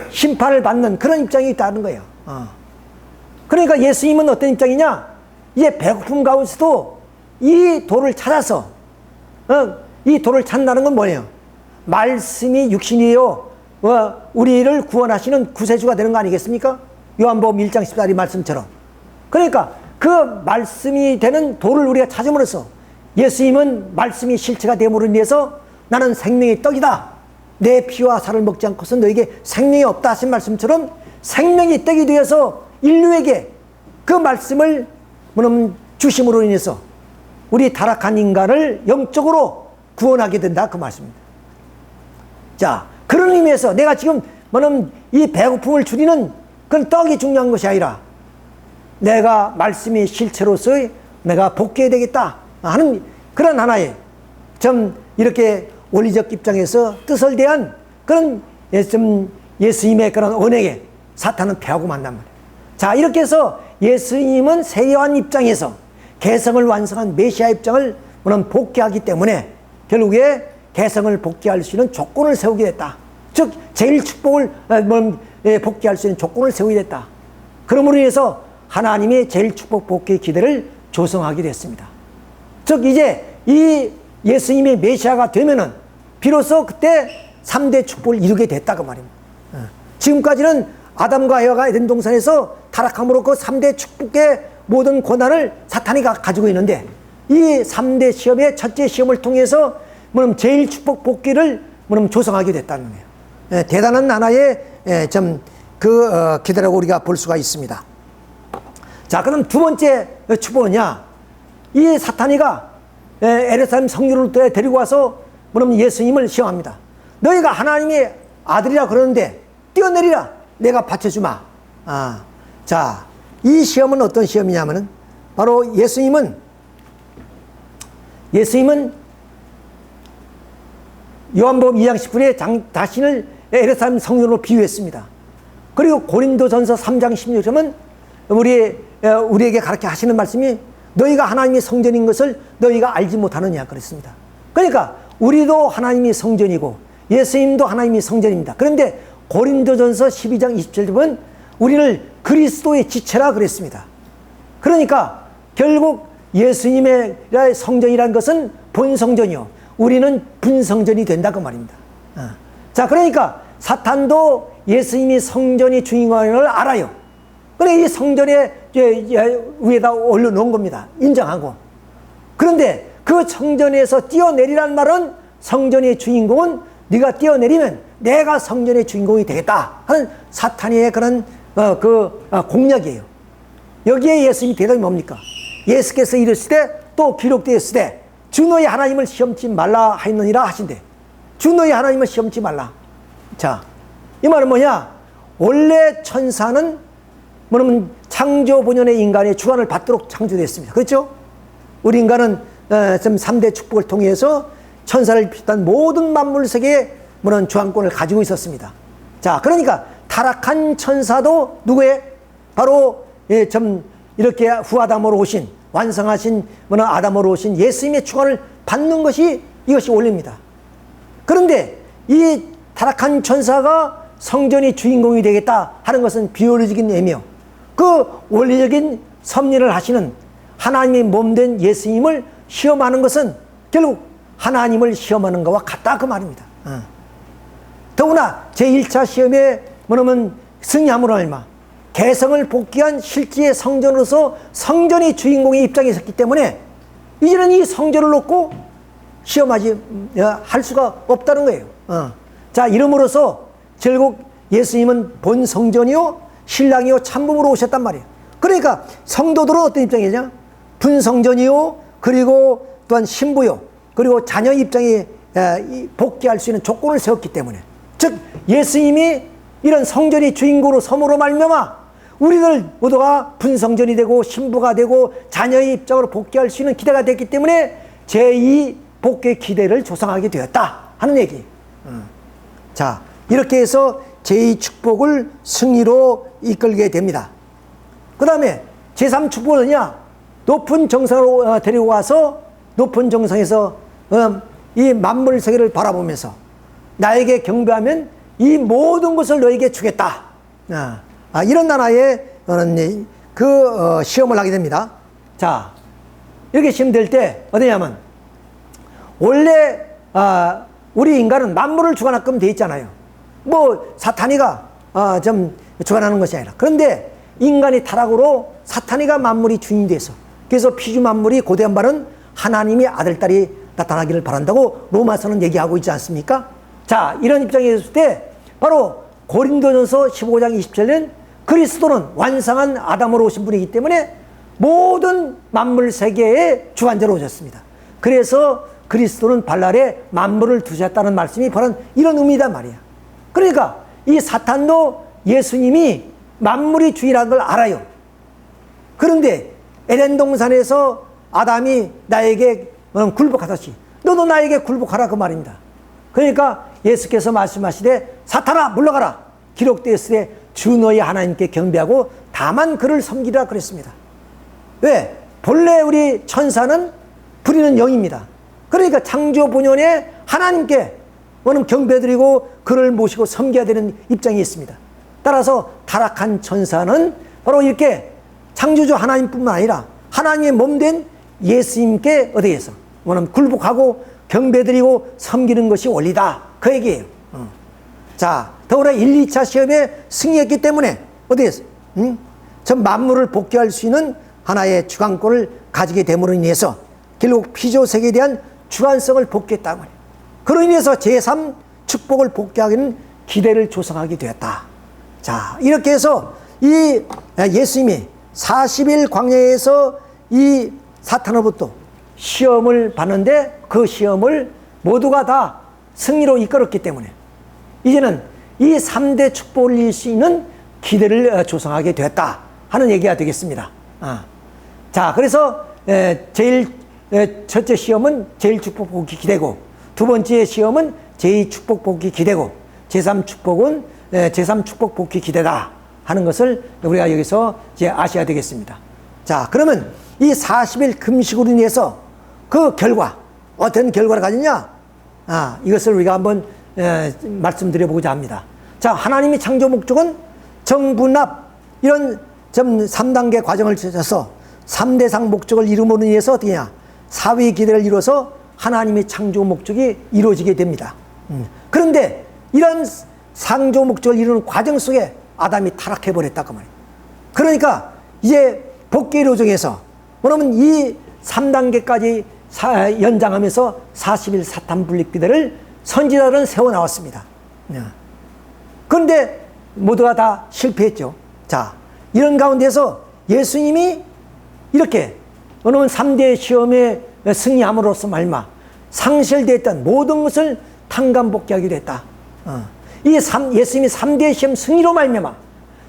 심판을 받는 그런 입장이 있다는 거예요. 그러니까 예수님은 어떤 입장이냐? 이제 배고픔 가운데서도 이 돌을 찾아서 이 돌을 찾는다는 건 뭐예요? 말씀이 육신이요 우리를 구원하시는 구세주가 되는 거 아니겠습니까? 요한복음 1장 14절 말씀처럼. 그러니까 그 말씀이 되는 돌을 우리가 찾음으로써 예수님은 말씀이 실체가 됨으로 인해서 나는 생명의 떡이다. 내 피와 살을 먹지 않고서 너에게 생명이 없다 하신 말씀처럼 생명의 떡이 되어서 인류에게 그 말씀을 주심으로 인해서 우리 타락한 인간을 영적으로 구원하게 된다 그 말씀입니다. 자, 그런 의미에서 내가 지금 이 배고픔을 줄이는 그런 떡이 중요한 것이 아니라 내가 말씀이 실체로서의 내가 복귀해야 되겠다 하는 그런 하나의 좀 이렇게 원리적 입장에서 뜻을 대한 그런 예수님의 그런 언행에 사탄은 패하고 만단 말이에요. 자, 이렇게 해서 예수님은 세례요한 입장에서 개성을 완성한 메시아 입장을 복귀하기 때문에 결국에 개성을 복귀할 수 있는 조건을 세우게 됐다. 즉 제일 축복을 복귀할 수 있는 조건을 세우게 됐다. 그러므로 인해서 하나님의 제일 축복 복귀의 기대를 조성하게 됐습니다. 즉 이제 이 예수님의 메시아가 되면은 비로소 그때 3대 축복을 이루게 됐다 그 말입니다. 지금까지는 아담과 에바가 에덴 동산에서 타락함으로 그 3대 축복의 모든 권한을 사탄이 가지고 있는데 이 3대 시험의 첫째 시험을 통해서 제일 축복 복귀를 조성하게 됐다는 거예요. 대단한 하나의 기대라고 우리가 볼 수가 있습니다. 자, 그럼 두 번째 축복은냐? 이 사탄이가 에르사렘 성전을 데리고 와서 예수님을 시험합니다. 너희가 하나님의 아들이라 그러는데 뛰어내리라. 내가 받쳐주마. 자, 이 시험은 어떤 시험이냐면은 바로 예수님은 요한복음 2장 10절에 자신을 에르사렘 성전으로 비유했습니다. 그리고 고린도전서 3장 16절은 우리에게 가르쳐 하시는 말씀이 너희가 하나님의 성전인 것을 너희가 알지 못하느냐 그랬습니다. 그러니까 우리도 하나님이 성전이고 예수님도 하나님이 성전입니다. 그런데 고린도전서 12장 27절 보면 우리를 그리스도의 지체라 그랬습니다. 그러니까 결국 예수님의 성전이라는 것은 본성전이요 우리는 분성전이 된다 그 말입니다. 자, 그러니까 사탄도 예수님이 성전이 주인공인 걸 알아요. 그래 이 성전에 위에다 올려놓은 겁니다. 인정하고. 그런데 그 성전에서 뛰어내리란 말은 성전의 주인공은 네가 뛰어내리면 내가 성전의 주인공이 되겠다 하는 사탄의 그런 공약이에요. 여기에 예수님이 대답이 뭡니까? 예수께서 이르시되 또 기록되었으되 주 너희 하나님을 시험치 말라 하였느니라 하신대. 주 너희 하나님을 시험치 말라. 자, 이 말은 뭐냐? 원래 천사는 창조 본연의 인간의 주관을 받도록 창조됐습니다. 그렇죠? 우리 인간은 3대 축복을 통해서 천사를 비롯한 모든 만물 세계에 주관권을 가지고 있었습니다. 자, 그러니까 타락한 천사도 누구의? 바로 이렇게 후아담으로 오신 완성하신 아담으로 오신 예수님의 주관을 받는 것이 이것이 원리입니다. 그런데 이 타락한 천사가 성전이 주인공이 되겠다 하는 것은 비유적인 의미요. 그 원리적인 섭리를 하시는 하나님의 몸된 예수님을 시험하는 것은 결국 하나님을 시험하는 것과 같다 그 말입니다. 더구나 제1차 시험에 뭐냐면 승리함으로 말미암아 개성을 복귀한 실제의 성전으로서 성전이 주인공의 입장에 섰기 때문에 이제는 이 성전을 놓고 시험하지 할 수가 없다는 거예요. 자, 이름으로써 결국 예수님은 본 성전이요 신랑이요 참부모로 오셨단 말이에요. 그러니까 성도들은 어떤 입장이냐? 분성전이요 그리고 또한 신부요 그리고 자녀 입장에 복귀할 수 있는 조건을 세웠기 때문에, 즉 예수님이 이런 성전이 주인공으로 섬으로 말미암아 우리들 모두가 분성전이 되고 신부가 되고 자녀의 입장으로 복귀할 수 있는 기대가 됐기 때문에 제2 복귀의 기대를 조성하게 되었다 하는 얘기. 자, 이렇게 해서 제2 축복을 승리로 이끌게 됩니다. 그 다음에 제3 축복은 뭐냐? 높은 정상으로 데리고 와서 높은 정상에서 이 만물 세계를 바라보면서 나에게 경배하면 이 모든 것을 너에게 주겠다. 이런 하나의 시험을 하게 됩니다. 자, 이렇게 시험 될 때 어디냐면 원래 우리 인간은 만물을 주관하게끔 돼 있잖아요. 뭐 사탄이가 좀 주관하는 것이 아니라, 그런데 인간이 타락으로 사탄이가 만물이 주인이 돼서, 그래서 피주 만물이 고대한 바는 하나님의 아들딸이 나타나기를 바란다고 로마서는 얘기하고 있지 않습니까? 자, 이런 입장에 있을 때 바로 고린도전서 15장 27년 그리스도는 완성한 아담으로 오신 분이기 때문에 모든 만물 세계의 주관자로 오셨습니다. 그래서 그리스도는 발날에 만물을 두셨다는 말씀이 바로 이런 의미단 말이야. 그러니까 이 사탄도 예수님이 만물이 주인이라는 걸 알아요. 그런데 에덴 동산에서 아담이 나에게 굴복하듯이 너도 나에게 굴복하라 그 말입니다. 그러니까 예수께서 말씀하시되 사탄아 물러가라, 기록되었으되 주 너희 하나님께 경배하고 다만 그를 섬기라 그랬습니다. 왜? 본래 우리 천사는 부리는 영입니다. 그러니까 창조 본연에 하나님께 경배드리고 그를 모시고 섬겨야 되는 입장이 있습니다. 따라서 타락한 천사는 바로 이렇게 창조주 하나님뿐만 아니라 하나님의 몸된 예수님께 어디에서 굴복하고 경배드리고 섬기는 것이 원리다 그 얘기예요. 자, 더구나 1, 2차 시험에 승리했기 때문에 어디에서 전 만물을 복귀할 수 있는 하나의 주관권을 가지게 됨으로 인해서 결국 피조세계에 대한 주관성을 복귀했다고 말이에요. 그로 인해서 제3 축복을 복귀하기는 기대를 조성하게 되었다. 자, 이렇게 해서 이 예수님이 40일 광야에서 이 사탄으로부터 시험을 받는데 그 시험을 모두가 다 승리로 이끌었기 때문에 이제는 이 3대 축복을 이룰 수 있는 기대를 조성하게 되었다 하는 얘기가 되겠습니다. 자, 그래서 첫째 시험은 제1 축복 복귀 기대고, 두 번째 시험은 제2 축복 복귀 기대고, 제3 축복은 제3 축복 복귀 기대다 하는 것을 우리가 여기서 이제 아셔야 되겠습니다. 자, 그러면 이 40일 금식으로 인해서 그 결과, 어떤 결과를 가지냐? 이것을 우리가 한번 말씀드려보고자 합니다. 자, 하나님의 창조 목적은 정분합 이런 3단계 과정을 거쳐서 3대상 목적을 이룸으로 인해서 어떻게 하냐? 사회 기대를 이뤄서 하나님의 창조 목적이 이루어지게 됩니다. 그런데 이런 창조 목적을 이루는 과정 속에 아담이 타락해버렸다 그 말이에요. 그러니까 이제 복귀의 요정에서 뭐냐면 이 3단계까지 연장하면서 40일 사탄 분립기대를 선지자들은 세워나왔습니다. 그런데 모두가 다 실패했죠. 자, 이런 가운데서 예수님이 이렇게 어느 3대 시험에 승리함으로써 말마 상실됐던 모든 것을 탕감복귀하기로 했다. 예수님이 3대 시험 승리로 말미암아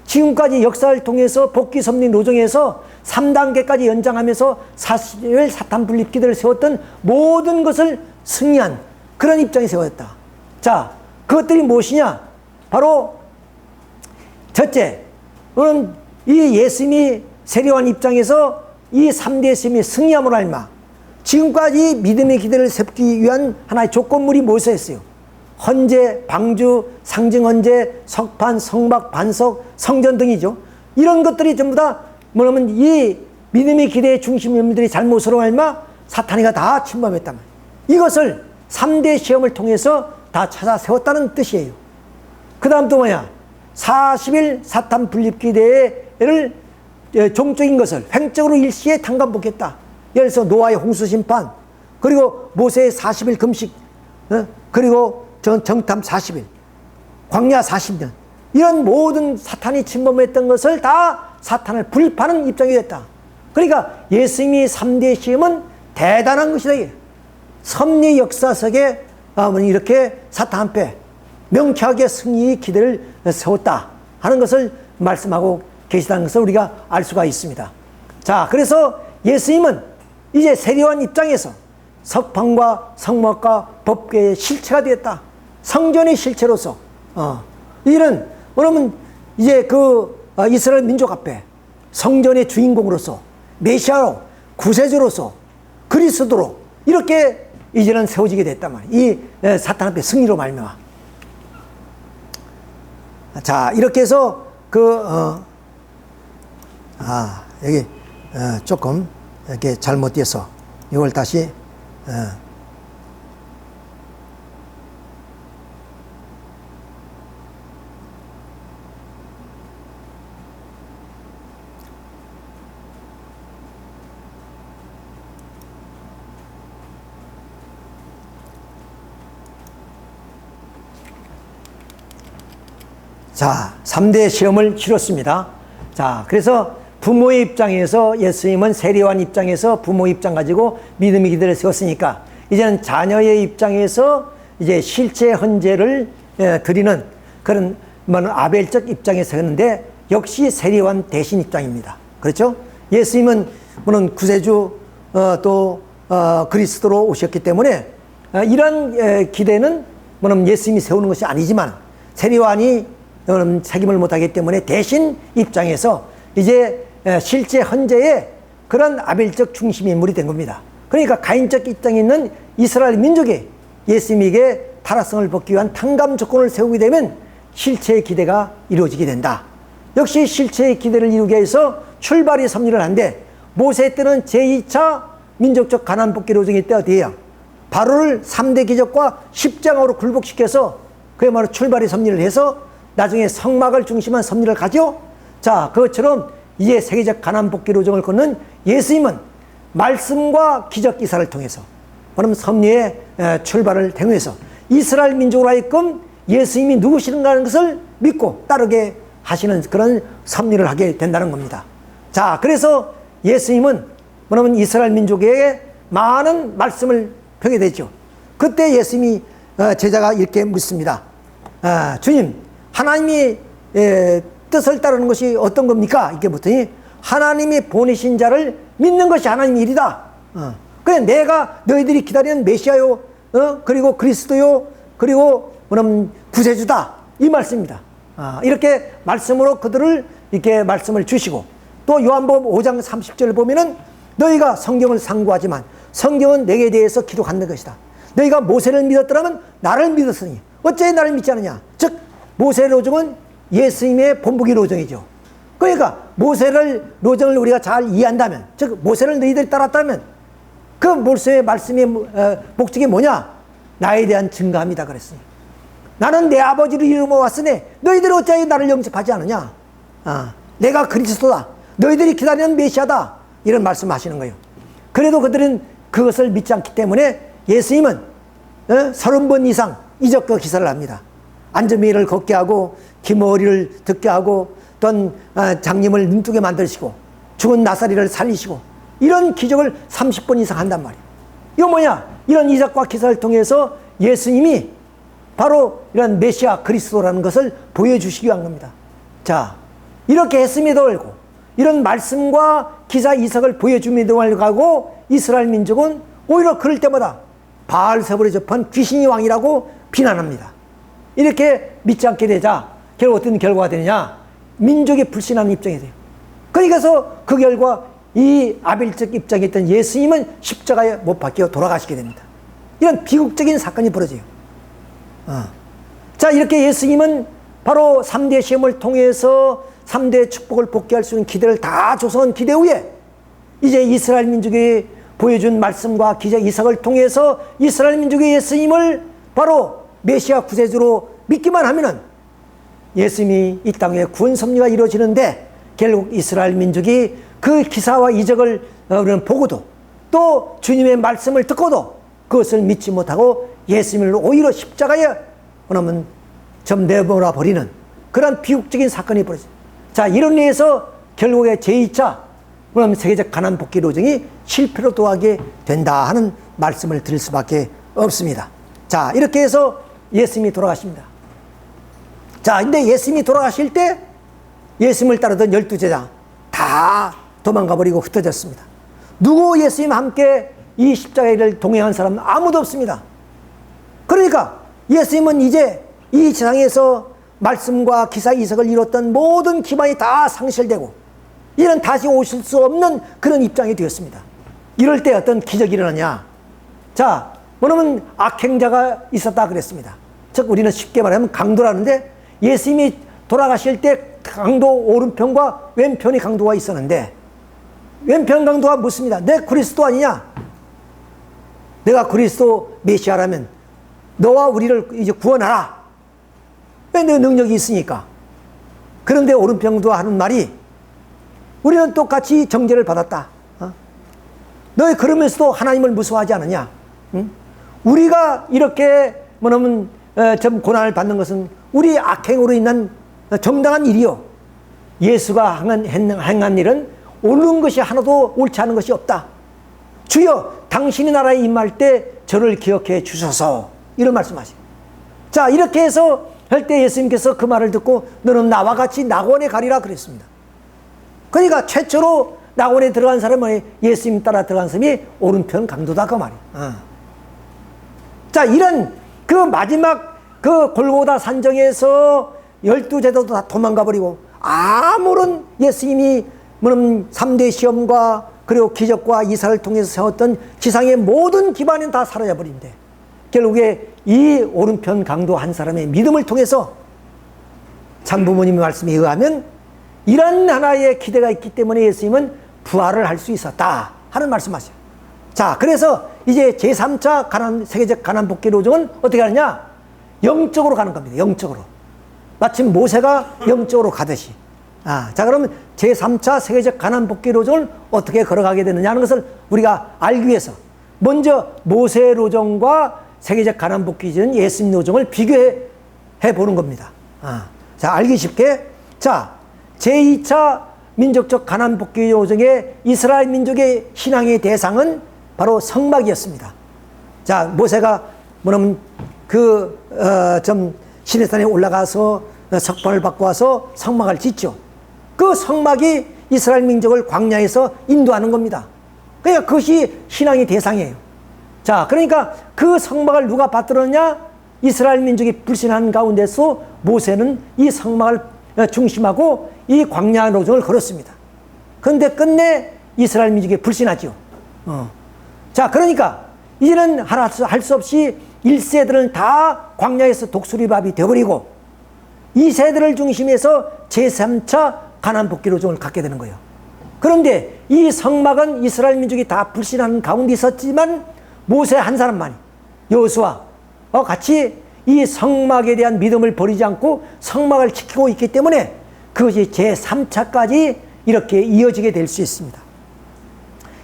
지금까지 역사를 통해서 복귀 섭리 노정에서 3단계까지 연장하면서 40일 사탄 분립 기대를 세웠던 모든 것을 승리한 그런 입장에 세웠다. 자, 그것들이 무엇이냐? 바로 첫째, 이 예수님이 세례요한 입장에서 이 3대 시험이 승리함으로 알마 지금까지 믿음의 기대를 세우기 위한 하나의 조건물이 무엇이었어요? 헌재, 방주, 상징 헌재, 석판, 성막, 반석, 성전 등이죠. 이런 것들이 전부 다 뭐냐면 이 믿음의 기대의 중심 인물들이 잘못으로 말미암아 사탄이가 다 침범했단 말이에요. 이것을 3대 시험을 통해서 다 찾아 세웠다는 뜻이에요. 그 다음 또 뭐냐? 40일 사탄 분립기대를 종적인 것을 횡적으로 일시에 탕감복했다. 예를 들어서 노아의 홍수 심판, 그리고 모세의 40일 금식, 그리고 정탐 40일, 광야 40년, 이런 모든 사탄이 침범했던 것을 다 사탄을 불입하는 입장이 됐다. 그러니까 예수님이 3대 시험은 대단한 것이다. 섭리 역사석에 이렇게 사탄 앞에 명쾌하게 승리의 기대를 세웠다 하는 것을 말씀하고 계시다는 것을 우리가 알 수가 있습니다. 자, 그래서 예수님은 이제 세례요한 입장에서 석판과 성막과 법궤의 실체가 되었다. 성전의 실체로서 이런 그러면 이제 이스라엘 민족 앞에 성전의 주인공으로서 메시아로 구세주로서 그리스도로 이렇게 이제는 세워지게 됐단 말이에요. 이 사탄 앞에 승리로 말미암아. 자, 이렇게 해서 여기 조금 이렇게 잘못돼서 이걸 다시 자, 3대 시험을 치렀습니다. 자, 그래서 부모의 입장에서 예수님은 세례요한 입장에서 부모 입장 가지고 믿음의 기대를 세웠으니까 이제는 자녀의 입장에서 이제 실제 헌재를 드리는 그런 아벨적 입장에서 했는데 역시 세례요한 대신 입장입니다. 그렇죠? 예수님은 물론 구세주 또 그리스도로 오셨기 때문에 이런 기대는 예수님이 세우는 것이 아니지만 세례요한이 책임을 못하기 때문에 대신 입장에서 이제 실제 헌재의 그런 아벨적 중심 인물이 된 겁니다. 그러니까 가인적 입장에 있는 이스라엘 민족이 예수님에게 타락성을 벗기 위한 탕감 조건을 세우게 되면 실체의 기대가 이루어지게 된다. 역시 실체의 기대를 이루기 위해서 출발이 섭리를 한데 모세 때는 제2차 민족적 가나안 복귀 로정이 때 어디에요? 바로를 3대 기적과 십자가로 굴복시켜서 그야말로 출발이 섭리를 해서 나중에 성막을 중심한 섭리를 가죠. 자, 그것처럼 이제 세계적 가나안 복귀 로정을 걷는 예수님은 말씀과 기적 기사를 통해서 그럼 섭리의 출발을 행해서 이스라엘 민족으로 하여금 예수님이 누구시는가 하는 것을 믿고 따르게 하시는 그런 섭리를 하게 된다는 겁니다. 자, 그래서 예수님은 뭐냐면 이스라엘 민족에게 많은 말씀을 펴게 되죠. 그때 예수님이 제자가 이렇게 묻습니다. 주님, 하나님이 뜻을 따르는 것이 어떤 겁니까? 이렇게 묻더니 하나님이 보내신 자를 믿는 것이 하나님의 일이다. 그래, 내가 너희들이 기다리는 메시아요, 그리고 그리스도요, 그리고 뭐냐면 구세주다, 이 말씀입니다. 이렇게 말씀으로 그들을 이렇게 말씀을 주시고 또 요한복음 5장 30절을 보면은 너희가 성경을 상고하지만 성경은 내게 대해서 기록한다는 것이다. 너희가 모세를 믿었더라면 나를 믿었으니 어째 나를 믿지 않느냐. 즉 모세 로정은 예수님의 본보기 로정이죠. 그러니까 모세를 로정을 우리가 잘 이해한다면, 즉 모세를 너희들이 따랐다면 그 모세의 말씀의 목적이 뭐냐? 나에 대한 증거합니다 그랬으니 나는 내 아버지를 이루어 왔으니 너희들이 어찌하여 나를 영접하지 않느냐. 내가 그리스도다, 너희들이 기다리는 메시아다, 이런 말씀하시는 거예요. 그래도 그들은 그것을 믿지 않기 때문에 예수님은 30번 이상 이적과 기사를 합니다. 안전미를 걷게 하고 기머리를 듣게 하고 또 장님을 눈뜨게 만드시고 죽은 나사리를 살리시고 이런 기적을 30번 이상 한단 말이에요. 이거 뭐냐? 이런 이적과 기사를 통해서 예수님이 바로 이런 메시아 그리스도라는 것을 보여주시기 위한 겁니다. 자, 이렇게 했음에도 불구하고 이런 말씀과 기사 이적을 보여줌에도 불구하고 이스라엘 민족은 오히려 그럴 때마다 바알세불에 접한 귀신의 왕이라고 비난합니다. 이렇게 믿지 않게 되자 결국 어떤 결과가 되느냐? 민족이 불신하는 입장이 돼요. 그러니까 그 결과 이 아벨적 입장에 있던 예수님은 십자가에 못 박혀 돌아가시게 됩니다. 이런 비극적인 사건이 벌어져요. 자, 이렇게 예수님은 바로 3대 시험을 통해서 3대 축복을 복귀할 수 있는 기대를 다 조성한 기대 후에 이제 이스라엘 민족이 보여준 말씀과 기적 이삭을 통해서 이스라엘 민족의 예수님을 바로 메시아 구세주로 믿기만 하면은 예수님이 이 땅에 구원 섭리가 이루어지는데, 결국 이스라엘 민족이 그 기사와 이적을 우리는 보고도 또 주님의 말씀을 듣고도 그것을 믿지 못하고 예수님을 오히려 십자가에 그러면 좀 내버려 버리는 그런 비극적인 사건이 벌어집니다. 자, 이런 의해서 결국에 제2차 그럼 세계적 가난 복귀 로정이 실패로 도하게 된다 하는 말씀을 드릴 수밖에 없습니다. 자, 이렇게 해서 예수님이 돌아가십니다. 자, 근데 예수님이 돌아가실 때 예수님을 따르던 12제자 다 도망가 버리고 흩어졌습니다. 누구 예수님과 함께 이 십자가의 일을 동행한 사람은 아무도 없습니다. 그러니까 예수님은 이제 이 세상에서 말씀과 기사 이석을 이뤘던 모든 기반이 다 상실되고 이는 다시 오실 수 없는 그런 입장이 되었습니다. 이럴 때 어떤 기적이 일어나냐? 자, 뭐냐면 악행자가 있었다 그랬습니다. 즉 우리는 쉽게 말하면 강도라는데, 예수님이 돌아가실 때 강도 오른편과 왼편이 강도가 있었는데, 왼편 강도가 묻습니다. 내 그리스도 아니냐? 내가 그리스도 메시아라면 너와 우리를 이제 구원하라. 왜 내 능력이 있으니까. 그런데 오른편 강도가 하는 말이, 우리는 똑같이 정죄를 받았다. 너희 그러면서도 하나님을 무서워하지 않느냐? 우리가 이렇게 뭐냐면 좀 고난을 받는 것은 우리 악행으로 인한 정당한 일이요. 예수가 행한 일은 옳은 것이 하나도 옳지 않은 것이 없다. 주여, 당신이 나라에 임할 때 저를 기억해 주소서. 이런 말씀하시고. 자, 이렇게 해서 할 때 예수님께서 그 말을 듣고 너는 나와 같이 낙원에 가리라 그랬습니다. 그러니까 최초로 낙원에 들어간 사람은 예수님 따라 들어간 사람이 오른편 강도다 그 말이에요. 자, 이런 그 마지막 그 골고다 산정에서 12제자도 다 도망가 버리고 아무런 예수님이 3대 시험과 그리고 기적과 이사를 통해서 세웠던 지상의 모든 기반은 다 사라져 버린데, 결국에 이 오른편 강도 한 사람의 믿음을 통해서 장부모님의 말씀에 의하면 이런 하나의 기대가 있기 때문에 예수님은 부활을 할 수 있었다 하는 말씀하세요. 자, 그래서 이제 제3차 세계적 가난 복귀 로정은 어떻게 하느냐? 영적으로 가는 겁니다. 영적으로. 마침 모세가 영적으로 가듯이. 자, 그러면 제3차 세계적 가난 복귀 로정을 어떻게 걸어가게 되느냐 하는 것을 우리가 알기 위해서 먼저 모세 로정과 세계적 가난 복귀 전 예수님 로정을 비교해 보는 겁니다. 자, 알기 쉽게. 자, 제2차 민족적 가난 복귀 요정의 이스라엘 민족의 신앙의 대상은 바로 성막이었습니다. 자, 모세가 뭐냐면 시내산에 올라가서 석판을 받고 와서 성막을 짓죠. 그 성막이 이스라엘 민족을 광야에서 인도하는 겁니다. 그러니까 그것이 신앙의 대상이에요. 자, 그러니까 그 성막을 누가 받들었냐? 이스라엘 민족이 불신하는 가운데서 모세는 이 성막을 중심하고 이 광야 로정을 걸었습니다. 그런데 끝내 이스라엘 민족이 불신하죠. 자, 그러니까 이제는 할 수 없이 1세들은 다 광야에서 독수리밥이 되어버리고 2세들을 중심해서 제3차 가나안 복귀 로정을 갖게 되는 거예요. 그런데 이 성막은 이스라엘 민족이 다 불신하는 가운데 있었지만 모세 한 사람만이, 여호수아와 같이 이 성막에 대한 믿음을 버리지 않고 성막을 지키고 있기 때문에 그것이 제3차까지 이렇게 이어지게 될 수 있습니다.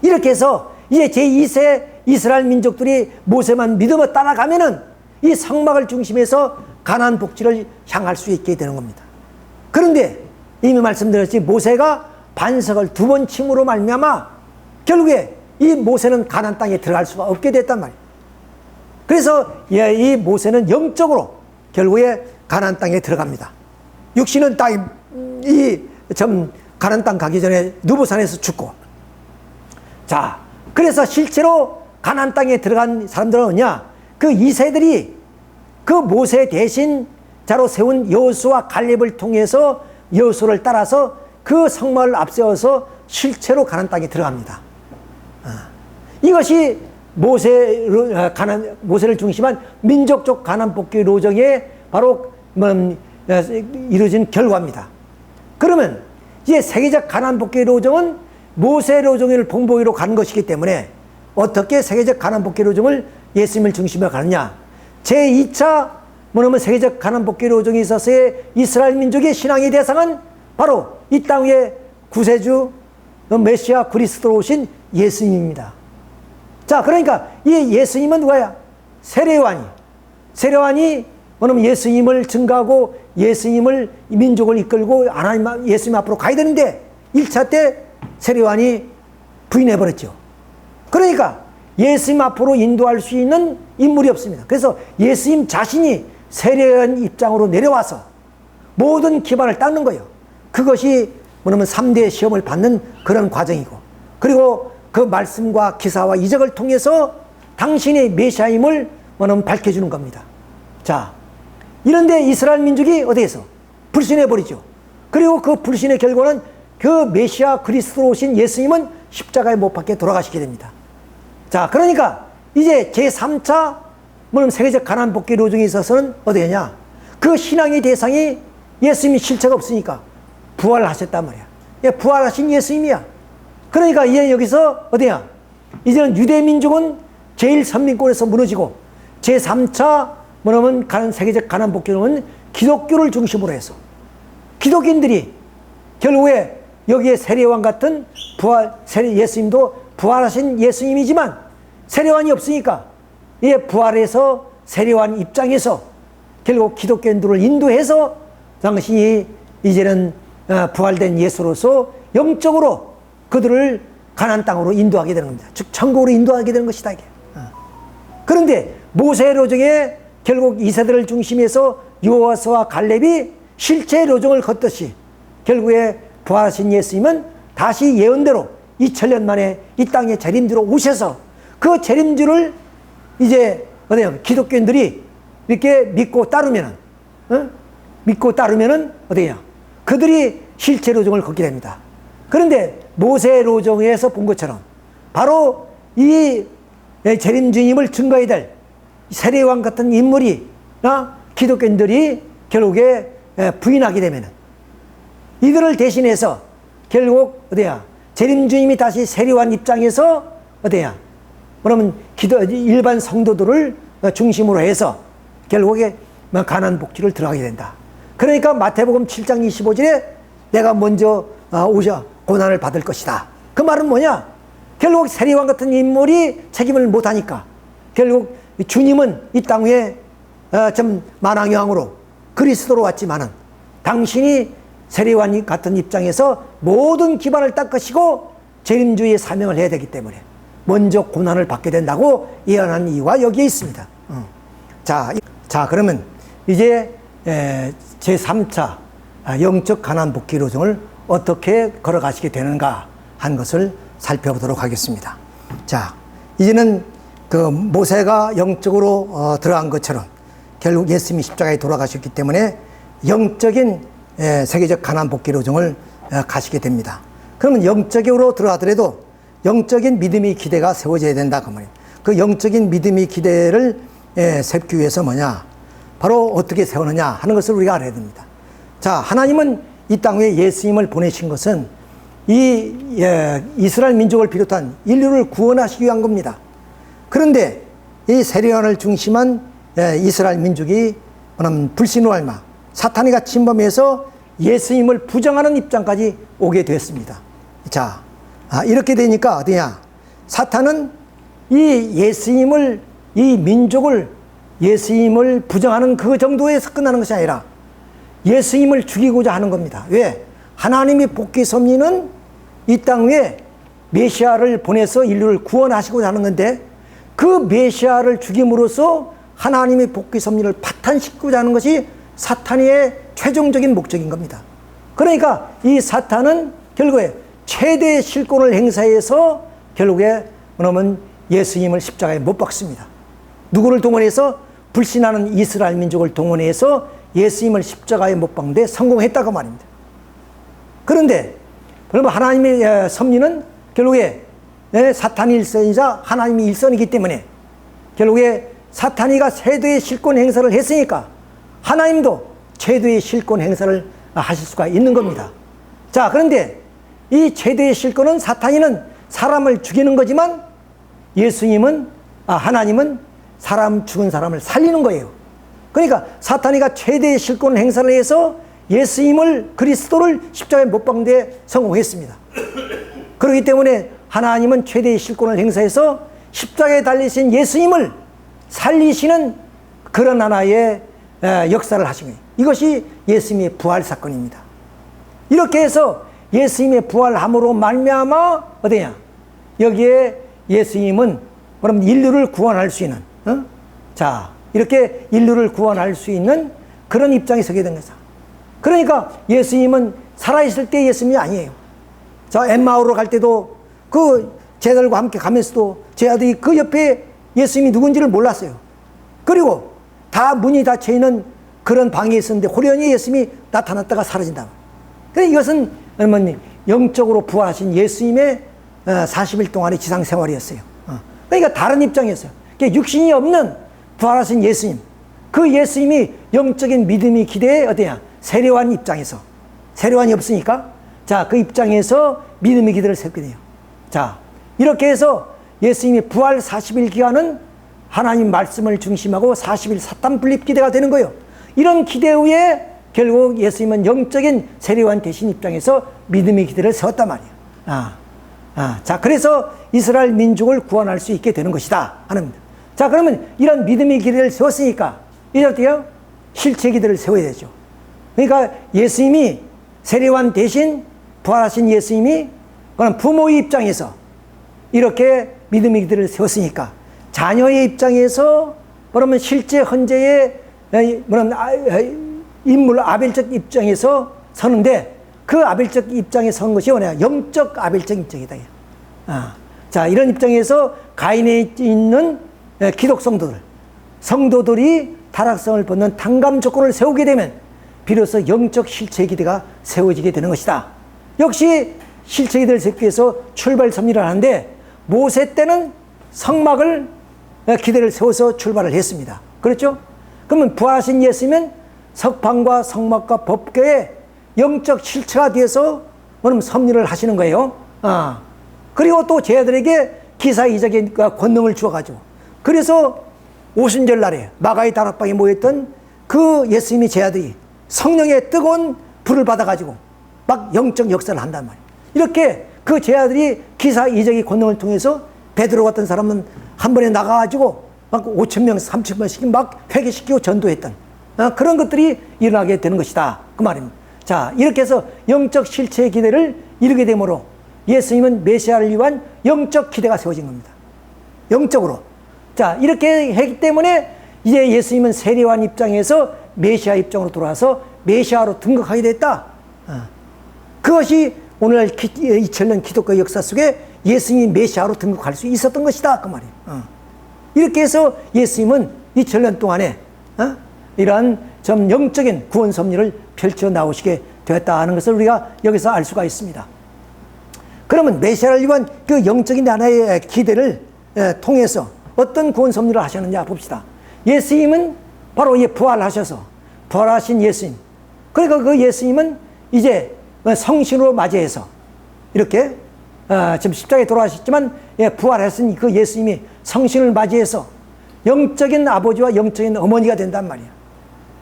이렇게 해서 이제 제2세 이스라엘 민족들이 모세만 믿음을 따라가면은 이 성막을 중심해서 가나안 복지를 향할 수 있게 되는 겁니다. 그런데 이미 말씀드렸지, 모세가 반석을 2번 침으로 말미암아 결국에 이 모세는 가나안 땅에 들어갈 수가 없게 됐단 말이에요. 그래서 이 모세는 영적으로 결국에 가나안 땅에 들어갑니다. 육신은 가나안 땅 가기 전에 누브산에서 죽고. 자, 그래서 실제로 가나안 땅에 들어간 사람들은 뭐냐? 그 2세들이 그 모세 대신 자로 세운 여호수아 갈렙을 통해서 여호수아를 따라서 그 성막을 앞세워서 실제로 가나안 땅에 들어갑니다. 이것이 모세를 중심한 민족적 가난 복귀 로정에 바로 이루어진 결과입니다. 그러면 이제 세계적 가난 복귀 로정은 모세 로정을 본보기로 간 것이기 때문에 어떻게 세계적 가난 복귀 로정을 예수님을 중심으로 가느냐? 제2차 세계적 가난 복귀 로정에 있어서의 이스라엘 민족의 신앙의 대상은 바로 이 땅 위에 구세주 메시아 그리스도로 오신 예수님입니다. 자, 그러니까 이 예수님은 누가야? 세례요한이 예수님을 증거하고 예수님을 민족을 이끌고 예수님 앞으로 가야 되는데 1차 때 세례요한이 부인해버렸죠. 그러니까 예수님 앞으로 인도할 수 있는 인물이 없습니다. 그래서 예수님 자신이 세례요한 입장으로 내려와서 모든 기반을 닦는 거예요. 그것이 3대 시험을 받는 그런 과정이고, 그리고 그 말씀과 기사와 이적을 통해서 당신의 메시아임을 밝혀주는 겁니다. 자, 이런데 이스라엘 민족이 어디에서? 불신해버리죠. 그리고 그 불신의 결과는 그 메시아 그리스도로 오신 예수님은 십자가에 못 박혀 돌아가시게 됩니다. 자, 그러니까 이제 제3차 세계적 가난 복귀 로정에 있어서는 어디냐? 그 신앙의 대상이 예수님이 실체가 없으니까 부활하셨단 말이야. 부활하신 예수님이야. 그러니까 이제 여기서 어디야? 이제는 유대 민족은 제일 선민권에서 무너지고 제3차 세계적 가난 복귀로는 기독교를 중심으로 해서 기독인들이 결국에 여기에 세례요한 같은 예수님도 부활하신 예수님이지만 세례요한이 없으니까 이 부활해서 세례요한 입장에서 결국 기독교인들을 인도해서 당신이 이제는 부활된 예수로서 영적으로 그들을 가나안 땅으로 인도하게 되는 겁니다. 즉 천국으로 인도하게 되는 것이다 이게. 그런데 모세 로정에 결국 이세대를 중심해서 요호수아와 갈렙이 실제 로정을 걷듯이 결국에 부활하신 예수님은 다시 예언대로 2000년 만에 이 땅에 재림주로 오셔서 그 재림주를 이제 기독교인들이 이렇게 믿고 따르면은 어디냐? 그들이 실제 로정을 걷게 됩니다. 그런데 모세 로정에서 본 것처럼 바로 이 재림주님을 증거해야 될 세례요한 같은 인물이 기독교인들이 결국에 부인하게 되면은 이들을 대신해서 결국 재림주님이 다시 세례요한 입장에서 그러면 일반 성도들을 중심으로 해서 결국에 가나안 복지를 들어가게 된다. 그러니까 마태복음 7장 25절에 내가 먼저 오셔 고난을 받을 것이다. 그 말은 뭐냐? 결국 세례요한 같은 인물이 책임을 못하니까 결국 주님은 이 땅 위에 좀 만왕여왕으로 그리스도로 왔지만은 당신이 세례요한 같은 입장에서 모든 기반을 닦으시고 재림주의 사명을 해야 되기 때문에 먼저 고난을 받게 된다고 예언한 이유가 여기에 있습니다. 자, 그러면 이제 제3차 영적 가나안 복귀 로정을 어떻게 걸어가시게 되는가 한 것을 살펴보도록 하겠습니다. 자, 이제는 그 모세가 영적으로 들어간 것처럼 결국 예수님이 십자가에 돌아가셨기 때문에 영적인 세계적 가나안 복귀 로정을 가시게 됩니다. 그러면 영적으로 들어가더라도 영적인 믿음의 기대가 세워져야 된다 그 말이에요. 그 영적인 믿음의 기대를 세우기 위해서 뭐냐? 바로 어떻게 세우느냐 하는 것을 우리가 알아야 됩니다. 자, 하나님은 이 땅 위에 예수님을 보내신 것은 이스라엘 민족을 비롯한 인류를 구원하시기 위한 겁니다. 그런데 이 세례요한을 중심한 이스라엘 민족이 불신으로 알마 사탄이가 침범해서 예수님을 부정하는 입장까지 오게 됐습니다. 자, 이렇게 되니까 어디냐? 사탄은 이 민족을 예수님을 부정하는 그 정도에서 끝나는 것이 아니라 예수님을 죽이고자 하는 겁니다. 왜? 하나님이 복귀 섭리는 이 땅 위에 메시아를 보내서 인류를 구원하시고자 하는 건데 그 메시아를 죽임으로써 하나님의 복귀 섭리를 파탄시키고자 하는 것이 사탄의 최종적인 목적인 겁니다. 그러니까 이 사탄은 결국에 최대의 실권을 행사해서 결국에 그러면 예수님을 십자가에 못 박습니다. 누구를 동원해서? 불신하는 이스라엘 민족을 동원해서 예수님을 십자가에 못 박는 데 성공했다고 말입니다. 그런데 그러면 하나님의 섭리는 결국에 사탄이 일선이자 하나님이 일선이기 때문에 결국에 사탄이가 최대의 실권 행사를 했으니까 하나님도 최대의 실권 행사를 하실 수가 있는 겁니다. 자, 그런데 이 최대의 실권은 사탄이는 사람을 죽이는 거지만 하나님은 죽은 사람을 살리는 거예요. 그러니까 사탄이가 최대의 실권 행사를 해서 예수님을 그리스도를 십자가에 못 박는 데 성공했습니다. 그렇기 때문에 하나님은 최대의 실권을 행사해서 십자가에 달리신 예수님을 살리시는 그런 하나의 역사를 하신 거예요. 이것이 예수님의 부활 사건입니다. 이렇게 해서 예수님의 부활함으로 말미암아 어디냐? 여기에 예수님은 그럼 인류를 구원할 수 있는 자, 이렇게 인류를 구원할 수 있는 그런 입장에 서게 된 거죠. 그러니까 예수님은 살아있을 때 예수님이 아니에요. 자, 엠마오로 갈 때도 그 제자들과 함께 가면서도 제 아들이 그 옆에 예수님이 누군지를 몰랐어요. 그리고 다 문이 닫혀 있는 그런 방에 있었는데 호련히 예수님이 나타났다가 사라진다. 그래서 이것은 영적으로 부활하신 예수님의 40일 동안의 지상 생활이었어요. 그러니까 다른 입장이었어요. 육신이 없는 부활하신 예수님, 그 예수님이 영적인 믿음이 기대에 어디냐? 세례관 입장에서, 세례관이 없으니까 자, 그 입장에서 믿음의 기대를 세우게 돼요. 자, 이렇게 해서 예수님의 부활 40일 기간은 하나님 말씀을 중심하고 40일 사탄 분립 기대가 되는 거예요. 이런 기대 후에 결국 예수님은 영적인 세례관 대신 입장에서 믿음의 기대를 세웠단 말이에요. 자, 그래서 이스라엘 민족을 구원할 수 있게 되는 것이다 하는 겁니다. 자, 그러면 이런 믿음의 기대를 세웠으니까 이제 어때요? 실체 기대를 세워야 되죠. 그러니까 예수님이 세례관 대신 부활하신 예수님이 그런 부모의 입장에서 이렇게 믿음의 기대를 세웠으니까 자녀의 입장에서 그러면 실제 현재의 인물 아벨적 입장에서 서는데 그 아벨적 입장에 선 것이 뭐냐? 영적 아벨적 입장이다. 자, 이런 입장에서 가인에 있는 기독 성도들이 타락성을 벗는 당감 조건을 세우게 되면 비로소 영적 실체 기대가 세워지게 되는 것이다. 역시 실체 기대를 세우기 위해서 출발 섭리를 하는데 모세 때는 성막을 기대를 세워서 출발을 했습니다. 그렇죠? 그러면 부활하신 예수님은 석방과 성막과 법궤의 영적 실체가 되어서 그럼 섭리를 하시는 거예요. 그리고 또 제자들에게 기사이적인 권능을 주어가지고 그래서 오순절 날에 마가의 다락방에 모였던 그 예수님의 제자들이 성령의 뜨거운 불을 받아가지고 막 영적 역사를 한단 말이에요. 이렇게 그 제자들이 기사이적인 권능을 통해서 베드로 같은 사람은 한 번에 나가가지고 막 5,000명, 3,000명씩 막 회개시키고 전도했던 그런 것들이 일어나게 되는 것이다. 그 말입니다. 자, 이렇게 해서 영적 실체의 기대를 이루게 되므로 예수님은 메시아를 위한 영적 기대가 세워진 겁니다. 영적으로. 자, 이렇게 했기 때문에 이제 예수님은 세례관 입장에서 메시아 입장으로 돌아와서 메시아로 등극하게 됐다. 그것이 오늘날 2000년 기독교 역사 속에 예수님이 메시아로 등극할 수 있었던 것이다. 그 말이에요. 이렇게 해서 예수님은 2000년 동안에 이러한 좀 영적인 구원 섭리를 펼쳐 나오시게 되었다 하는 것을 우리가 여기서 알 수가 있습니다. 그러면 메시아를 위한 그 영적인 하나의 기대를 통해서 어떤 구원 섭리를 하셨느냐 봅시다. 예수님은 바로 부활하셔서 부활하신 예수님. 그러니까 그 예수님은 이제 성신으로 맞이해서 이렇게 지금 십자가에 돌아가셨지만 부활하신 그 예수님이 성신을 맞이해서 영적인 아버지와 영적인 어머니가 된단 말이에요.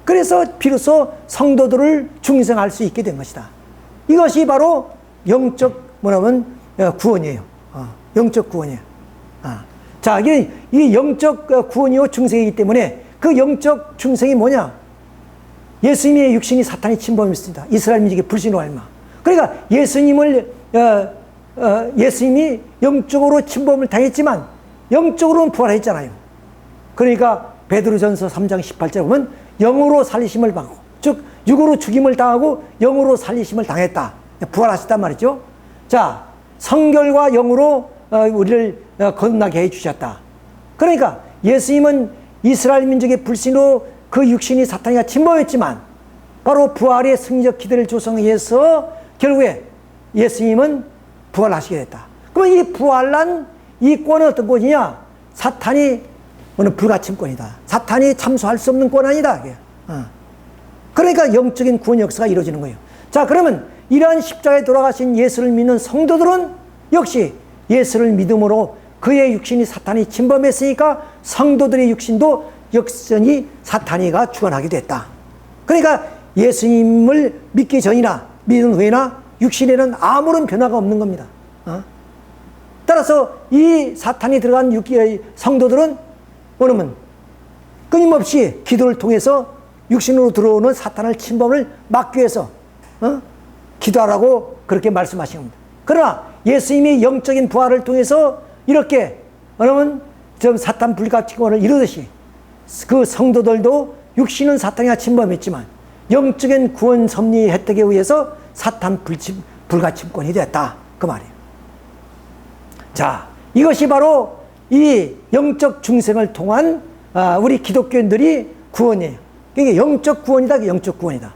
그래서 비로소 성도들을 중생할 수 있게 된 것이다. 이것이 바로 영적 구원이에요. 영적 구원이에요. 자, 이게 영적 구원이요 중생이기 때문에 그 영적 중생이 뭐냐? 예수님의 육신이 사탄이 침범했습니다. 이스라엘 민족의 불신으로 알마. 그러니까 예수님이 영적으로 침범을 당했지만 영적으로는 부활했잖아요. 그러니까 베드로전서 3장 18절에 보면 영으로 살리심을 받고, 즉 육으로 죽임을 당하고 영으로 살리심을 당했다. 부활하셨단 말이죠. 자, 성결과 영으로 우리를 거듭나게 해주셨다. 그러니까 예수님은 이스라엘 민족의 불신으로 그 육신이 사탄이가 침범했지만 바로 부활의 승리적 기대를 조성해서 결국에 예수님은 부활하시게 됐다. 그럼 이 부활한 이 권은 어떤 권이냐? 사탄이 불가침권이다. 사탄이 참수할 수 없는 권한이다. 그러니까 영적인 구원 역사가 이루어지는 거예요. 자, 그러면 이러한 십자가에 돌아가신 예수를 믿는 성도들은 역시 예수를 믿음으로 그의 육신이 사탄이 침범했으니까 성도들의 육신도 역전히 사탄이가 주관하게 됐다. 그러니까 예수님을 믿기 전이나 믿은 후에나 육신에는 아무런 변화가 없는 겁니다. 따라서 이 사탄이 들어간 성도들은 뭐냐면 끊임없이 기도를 통해서 육신으로 들어오는 사탄의 침범을 막기 위해서 기도하라고 그렇게 말씀하신 겁니다. 그러나 예수님이 영적인 부활을 통해서 이렇게 여러분 좀 사탄 불가침권을 이루듯이 그 성도들도 육신은 사탄이 침범했지만 영적인 구원 섭리 혜택에 의해서 사탄 불가침권이 됐다. 그 말이에요. 자, 이것이 바로 이 영적 중생을 통한 우리 기독교인들이 구원이에요. 이게 영적 구원이다. 영적 구원이다.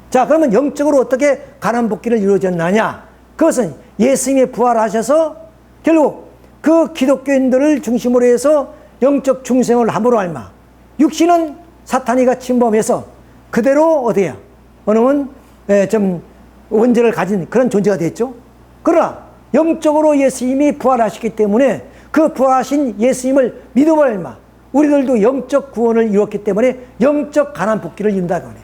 자, 그러면 영적으로 어떻게 가난복귀를 이루어졌느냐? 그것은 예수님이 부활하셔서 결국 그 기독교인들을 중심으로 해서 영적 중생을 함으로 알마 육신은 사탄이가 침범해서 그대로 어디야? 어느는 좀 원죄를 가진 그런 존재가 됐죠. 그러나 영적으로 예수님이 부활하셨기 때문에 그 부활하신 예수님을 믿음으로 알마 우리들도 영적 구원을 이뤘기 때문에 영적 가난복귀를 이룬다고 하네.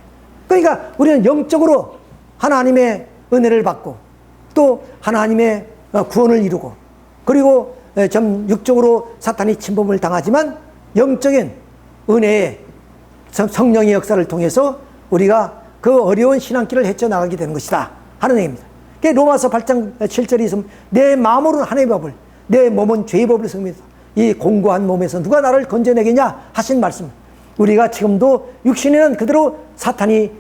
그러니까 우리는 영적으로 하나님의 은혜를 받고 또 하나님의 구원을 이루고 그리고 좀 육적으로 사탄이 침범을 당하지만 영적인 은혜의 성령의 역사를 통해서 우리가 그 어려운 신앙길을 헤쳐나가게 되는 것이다 하는 얘기입니다. 로마서 8장 7절에 있으면 내 마음으로는 하나님의 법을 내 몸은 죄의 법을 섬깁니다. 이 공고한 몸에서 누가 나를 건져내겠냐 하신 말씀. 우리가 지금도 육신에는 그대로 사탄이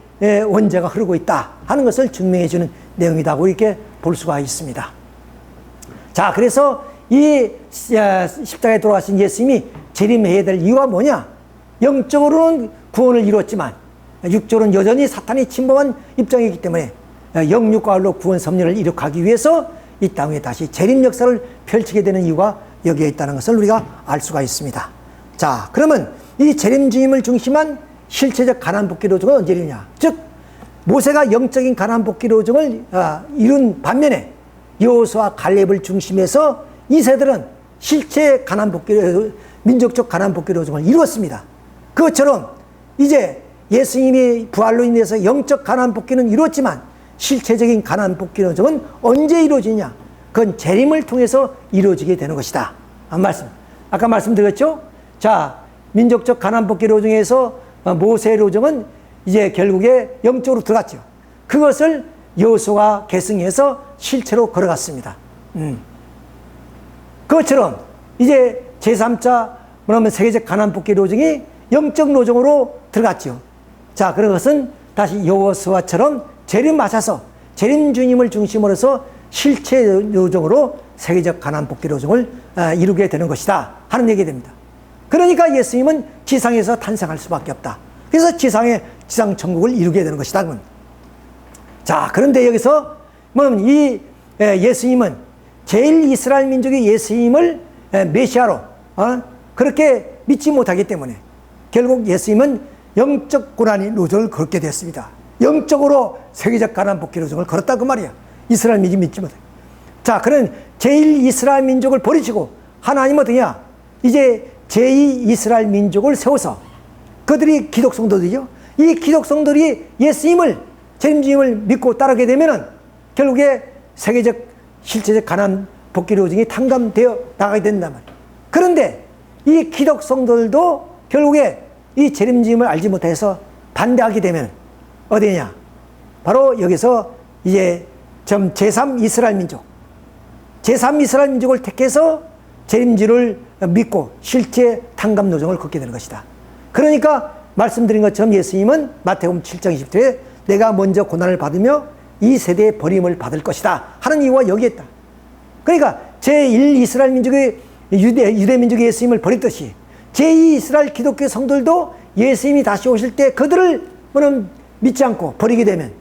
원죄가 흐르고 있다 하는 것을 증명해 주는 내용이라고 이렇게 볼 수가 있습니다. 자, 그래서 이 십자가에 돌아가신 예수님이 재림해야 될 이유가 뭐냐? 영적으로는 구원을 이루었지만 육적으로는 여전히 사탄이 침범한 입장이기 때문에 영육과 알로 구원 섭리를 이룩하기 위해서 이 땅에 다시 재림 역사를 펼치게 되는 이유가 여기에 있다는 것을 우리가 알 수가 있습니다. 자, 그러면 이 재림 주임을 중심한 실체적 가난복귀 로정은 언제 이루냐? 즉 모세가 영적인 가난복귀 로정을 이룬 반면에 여호수아 갈렙을 중심해서 이 세들은 실체 가난복귀 민족적 가난복귀 로정을 이루었습니다. 그것처럼 이제 예수님이 부활로 인해서 영적 가난복귀는 이루었지만 실체적인 가난복귀 로정은 언제 이루어지냐? 그건 재림을 통해서 이루어지게 되는 것이다. 아까 말씀드렸죠? 자, 민족적 가난복귀 로정에서 모세 로정은 이제 결국에 영적으로 들어갔죠. 그것을 여호수아가 계승해서 실체로 걸어갔습니다. 그것처럼 이제 제3차 뭐냐면 세계적 가난복귀 로정이 영적 로정으로 들어갔죠. 자, 그런 것은 다시 여호수아처럼 재림하셔서 재림 주님을 중심으로 해서 실체 로정으로 세계적 가난복귀 로정을 이루게 되는 것이다 하는 얘기가 됩니다. 그러니까 예수님은 지상에서 탄생할 수밖에 없다. 그래서 지상 천국을 이루게 되는 것이다. 자, 그런데 여기서 뭐냐면 이 예수님은 제일 이스라엘 민족이 예수님을 메시아로 그렇게 믿지 못하기 때문에 결국 예수님은 영적 고난의 로정을 걷게 됐습니다. 영적으로 세계적 가난복귀 로정을 걸었다 그 말이야. 이스라엘 민족이 믿지 못해. 자, 그런 제일 이스라엘 민족을 버리시고 하나님은 어떠냐? 이제 제2 이스라엘 민족을 세워서 그들이 기독 성도들이죠. 이 기독 성도들이 예수님을 재림주님을 믿고 따르게 되면은 결국에 세계적 실체적 가난 복귀 로정이 탕감되어 나가게 된단 말이에요. 그런데 이 기독 성도들도 결국에 이 재림주님을 알지 못해서 반대하게 되면 어디냐? 바로 여기서 이제 제3 이스라엘 민족, 제3 이스라엘 민족을 택해서 재림주를 믿고 실제 탕감 노정을 걷게 되는 것이다. 그러니까 말씀드린 것처럼 예수님은 마태복음 7장 20절에 내가 먼저 고난을 받으며 이 세대의 버림을 받을 것이다 하는 이유가 여기에 있다. 그러니까 제1 이스라엘 민족의 유대 민족의 예수님을 버렸듯이 제2 이스라엘 기독교 성도들도 예수님이 다시 오실 때 그들을 믿지 않고 버리게 되면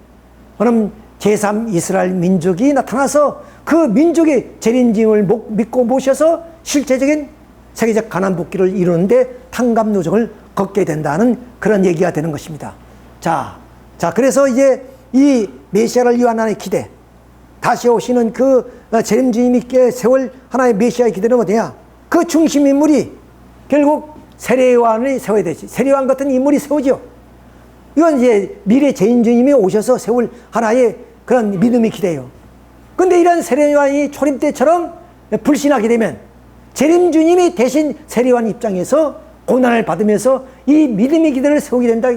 제3 이스라엘 민족이 나타나서 그 민족의 재림짐을 믿고 모셔서 실제적인 세계적 가난 복귀를 이루는데 탕감노정을 걷게 된다는 그런 얘기가 되는 것입니다. 자, 그래서 이제 이 메시아를 위한 하나의 기대, 다시 오시는 그 재림주님께 세월 하나의 메시아의 기대는 어디냐? 그 중심 인물이 결국 세례요한이 세워야 되지. 세례요한 같은 인물이 세우죠. 이건 이제 미래 재림주님이 오셔서 세울 하나의 그런 믿음의 기대예요. 근데 이런 세례요한이 초림 때처럼 불신하게 되면 재림주님이 대신 세례요한 입장에서 고난을 받으면서 이 믿음의 기대를 세우게 된다.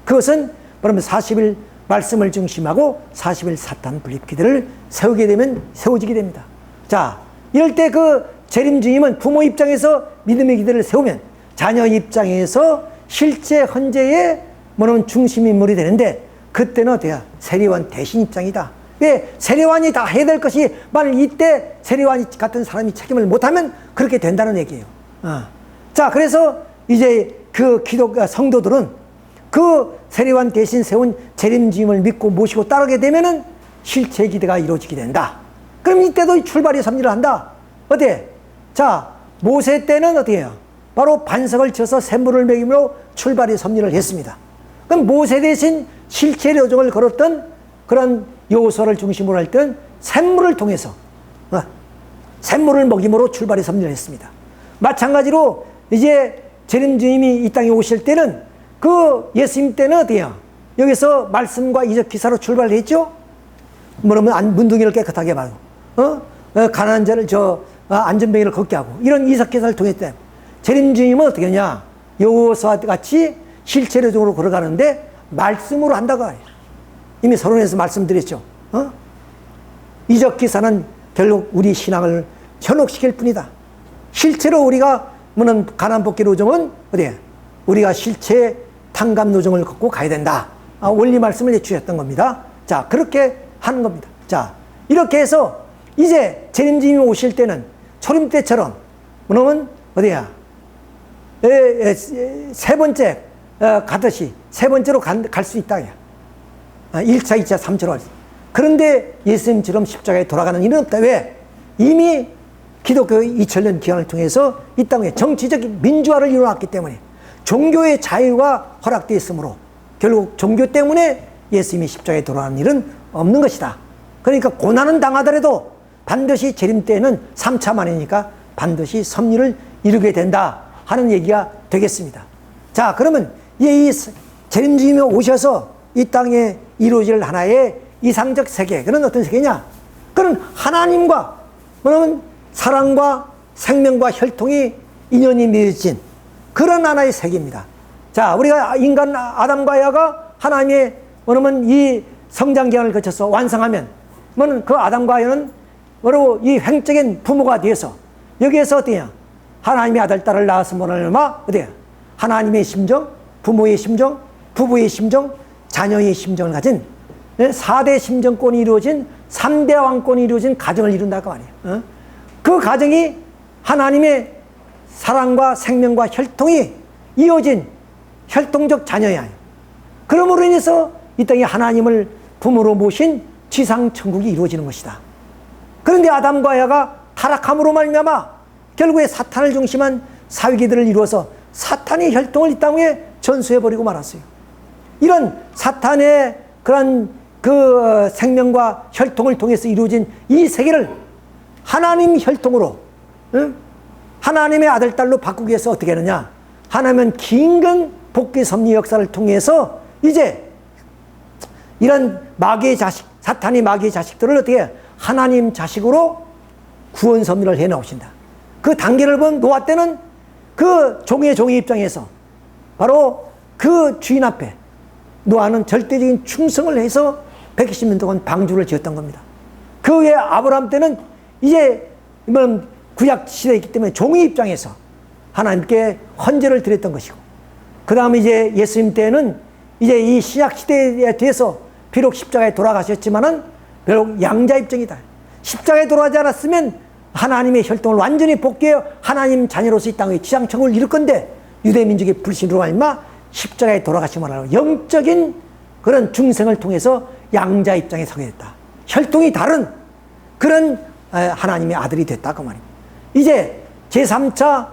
그것은 그러면 40일 말씀을 중심하고 40일 사탄 분립 기대를 세우게 되면 세워지게 됩니다. 자, 이럴 때 그 재림주님은 부모 입장에서 믿음의 기대를 세우면 자녀 입장에서 실제 헌재의 뭐냐면 중심 인물이 되는데 그때는 어때요? 세례요한 대신 입장이다. 왜? 세례요한이 다 해야 될 것이 만일 이때 세례요한 같은 사람이 책임을 못하면 그렇게 된다는 얘기예요. 자, 그래서 이제 그 성도들은 그 세례요한 대신 세운 재림주님을 믿고 모시고 따르게 되면은 실체 기대가 이루어지게 된다. 그럼 이때도 출발의 섭리를 한다. 어때? 자, 모세 때는 어떻게요? 바로 반석을 쳐서 샘물을 먹임으로 출발의 섭리를 했습니다. 그럼 모세 대신 실체 여정을 걸었던 그런 여호수아를 중심으로 할 때는 샘물을 통해서 샘물을 먹임으로 출발의 섭리를 했습니다. 마찬가지로 이제 재림주님이 이 땅에 오실 때는 그 예수님 때는 어때요? 여기서 말씀과 이적 기사로 출발을 했죠? 뭐냐면 문둥이를 깨끗하게 하고, 가난한 자를 안전뱅이를 걷게 하고, 이런 이적 기사를 통했대. 재림주님은 어떻게 하냐? 여호수아 같이 실체적으로 걸어가는데 말씀으로 한다고 해요. 이미 서론에서 말씀드렸죠. 이적 기사는 결국 우리 신앙을 현혹시킬 뿐이다. 실제로 우리가 뭐는 가난 복귀 노정은 어디에? 우리가 실체 탕감 노정을 걷고 가야 된다. 원리 말씀을 주셨던 겁니다. 자, 그렇게 하는 겁니다. 자, 이렇게 해서 이제 재림주님이 오실 때는 초림 때처럼 뭐냐면 어디야? 세 번째 가듯이 세 번째로 갈 수 있다. 1차, 2차, 3차로 할 수. 그런데 예수님처럼 십자가에 돌아가는 일은 없다. 왜? 이미 기독교 2000년 기간을 통해서 이 땅에 정치적 민주화를 이루어왔기 때문에 종교의 자유가 허락되어 있으므로 결국 종교 때문에 예수님이 십자가에 돌아가는 일은 없는 것이다. 그러니까 고난은 당하더라도 반드시 재림 때에는 3차 만이니까 반드시 섭리를 이루게 된다 하는 얘기가 되겠습니다. 자, 그러면 이 재림주님이 오셔서 이 땅에 이루어질 하나의 이상적 세계, 그런 어떤 세계냐? 그런 하나님과 뭐냐면 사랑과 생명과 혈통이 인연이 맺어진 그런 하나의 세계입니다. 자, 우리가 인간 아담과 야가 하나님의 뭐냐면 이 성장기간을 거쳐서 완성하면 뭐는 그 아담과 야는 바로 이 횡적인 부모가 되어서 여기에서 어때요? 하나님의 아들 딸을 낳아서 뭐냐면 어때요? 하나님의 심정, 부모의 심정, 부부의 심정, 자녀의 심정을 가진 4대 심정권이 이루어진 3대 왕권이 이루어진 가정을 이룬다고 말이에요. 그 가정이 하나님의 사랑과 생명과 혈통이 이어진 혈통적 자녀야. 그러므로 인해서 이 땅에 하나님을 부모로 모신 지상천국이 이루어지는 것이다. 그런데 아담과 야가 타락함으로 말미암아 결국에 사탄을 중심한 사위기들을 이루어서 사탄의 혈통을 이 땅에 전수해버리고 말았어요. 이런 사탄의 그런 그 생명과 혈통을 통해서 이루어진 이 세계를 하나님 혈통으로, 하나님의 아들, 딸로 바꾸기 위해서 어떻게 하느냐? 하나님은 긴근 복귀 섭리 역사를 통해서 이제 이런 마귀의 자식, 사탄의 마귀의 자식들을 어떻게 해요? 하나님 자식으로 구원 섭리를 해 나오신다. 그 단계를 본 노아 때는 그 종의 입장에서 바로 그 주인 앞에 노아는 절대적인 충성을 해서 120년 동안 방주를 지었던 겁니다. 그 후에 아브라함 때는 이제 구약 시대이기 때문에 종의 입장에서 하나님께 헌제를 드렸던 것이고, 그 다음에 이제 예수님 때는 이제 이 신약 시대에 대해서 비록 십자가에 돌아가셨지만은 비록 양자 입장이다. 십자가에 돌아가지 않았으면 하나님의 혈통을 완전히 복귀해 하나님 자녀로서 이 땅의 지상천국을 이룰 건데 유대민족의 불신으로 말미암아 십자가에 돌아가시면 영적인 그런 중생을 통해서 양자 입장에 서게 됐다. 혈통이 다른 그런 하나님의 아들이 됐다 그 말입니다. 이제 제3차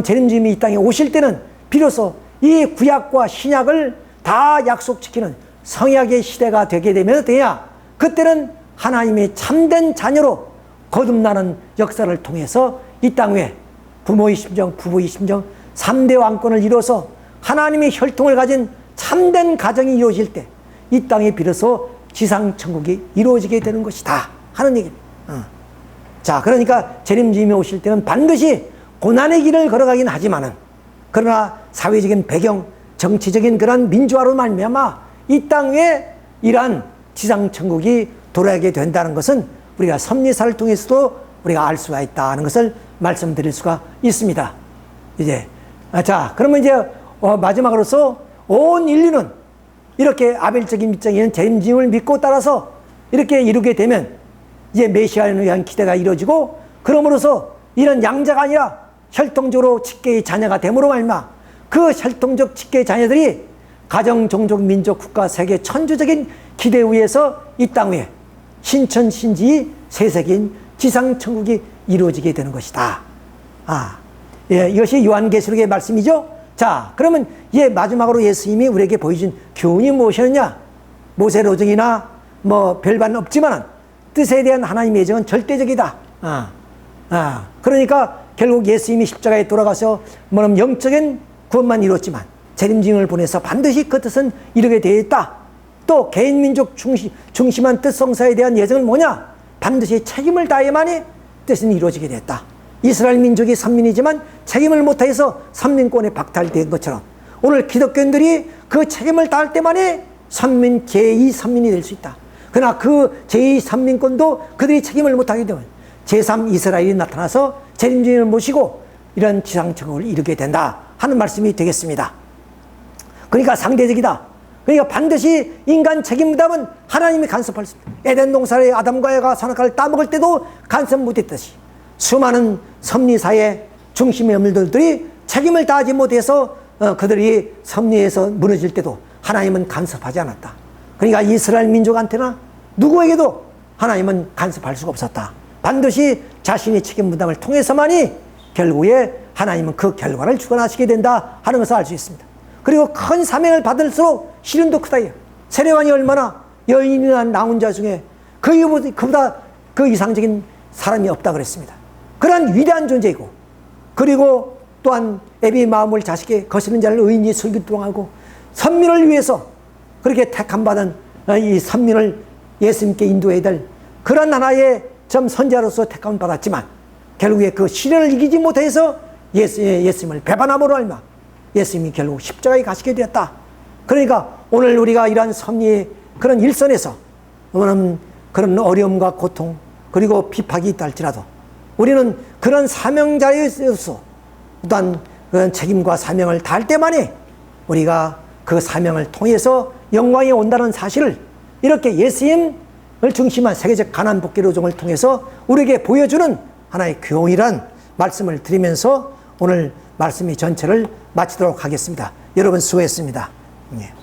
재림주님이 이 땅에 오실 때는 비로소 이 구약과 신약을 다 약속지키는 성약의 시대가 되게 되면 돼야 그때는 하나님의 참된 자녀로 거듭나는 역사를 통해서 이 땅 위에 부모의 심정, 부부의 심정, 3대 왕권을 이뤄서 하나님의 혈통을 가진 참된 가정이 이루어질 때 이 땅에 비로소 지상천국이 이루어지게 되는 것이다 하는 얘기입니다. 자, 그러니까 재림주님이 오실 때는 반드시 고난의 길을 걸어가긴 하지만은 그러나 사회적인 배경, 정치적인 그런 민주화로 말미암아 이 땅 위에 이러한 지상천국이 돌아가게 된다는 것은 우리가 섭리사를 통해서도 우리가 알 수가 있다는 것을 말씀드릴 수가 있습니다. 이제 자, 그러면 이제 마지막으로서 온 인류는 이렇게 아벨적인 입장에는 재림주님을 믿고 따라서 이렇게 이루게 되면 이제 메시아에 의한 기대가 이루어지고 그러므로서 이런 양자가 아니라 혈통적으로 직계의 자녀가 됨으로 말미암아 그 혈통적 직계의 자녀들이 가정, 종족, 민족, 국가, 세계 천주적인 기대 위에서 이 땅 위에 신천신지의 세세계인 지상천국이 이루어지게 되는 것이다. 예, 이것이 요한계시록의 말씀이죠. 자, 그러면 마지막으로 예수님이 우리에게 보여준 교훈이 무엇이었냐? 모세로정이나 별반 없지만 뜻에 대한 하나님의 예정은 절대적이다. 그러니까 결국 예수님이 십자가에 돌아가서 영적인 구원만 이뤘지만 재림주님을 보내서 반드시 그 뜻은 이루게 되어 있다. 또 개인 민족 중심한 뜻 성사에 대한 예정은 뭐냐? 반드시 책임을 다해야만이 뜻은 이루어지게 됐다. 이스라엘 민족이 선민이지만 책임을 못해서 선민권에 박탈된 것처럼 오늘 기독교인들이 그 책임을 다할 때만이 선민, 제2선민이 될 수 있다. 그러나 그 제2선민권도 그들이 책임을 못하게 되면 제3 이스라엘이 나타나서 재림주님을 모시고 이런 지상천국을 이루게 된다 하는 말씀이 되겠습니다. 그러니까 상대적이다. 그러니까 반드시 인간 책임 부담은 하나님이 간섭할 수 있다. 에덴 동산에 아담과 에가 선악과를 따먹을 때도 간섭 못했듯이 수많은 섭리사의 중심의 인물들이 책임을 다하지 못해서 그들이 섭리에서 무너질 때도 하나님은 간섭하지 않았다. 그러니까 이스라엘 민족한테나 누구에게도 하나님은 간섭할 수가 없었다. 반드시 자신의 책임 부담을 통해서만이 결국에 하나님은 그 결과를 주관하시게 된다 하는 것을 알 수 있습니다. 그리고 큰 사명을 받을수록 시련도 크다. 세례관이 얼마나 여인이나 나온 자 중에 그보다 그 이상적인 사람이 없다 그랬습니다. 그런 위대한 존재이고 그리고 또한 애비 마음을 자식의 거스르는 자를 의인이 슬기도록 하고 선민을 위해서 그렇게 택함받은 이 선민을 예수님께 인도해야 될 그런 하나의 선지자로서 택함을 받았지만 결국에 그 시련을 이기지 못해서 예수님을 배반함으로 알마 예수님이 결국 십자가에 가시게 되었다. 그러니까 오늘 우리가 이러한 섭리의 그런 일선에서 그런 어려움과 고통 그리고 비박이 있다 할지라도 우리는 그런 사명자로서 또한 그런 책임과 사명을 다할 때만이 우리가 그 사명을 통해서 영광이 온다는 사실을 이렇게 예수님을 중심한 세계적 가난 복귀 노정을 통해서 우리에게 보여주는 하나의 교훈이란 말씀을 드리면서 오늘 말씀의 전체를 마치도록 하겠습니다. 여러분 수고했습니다. 예.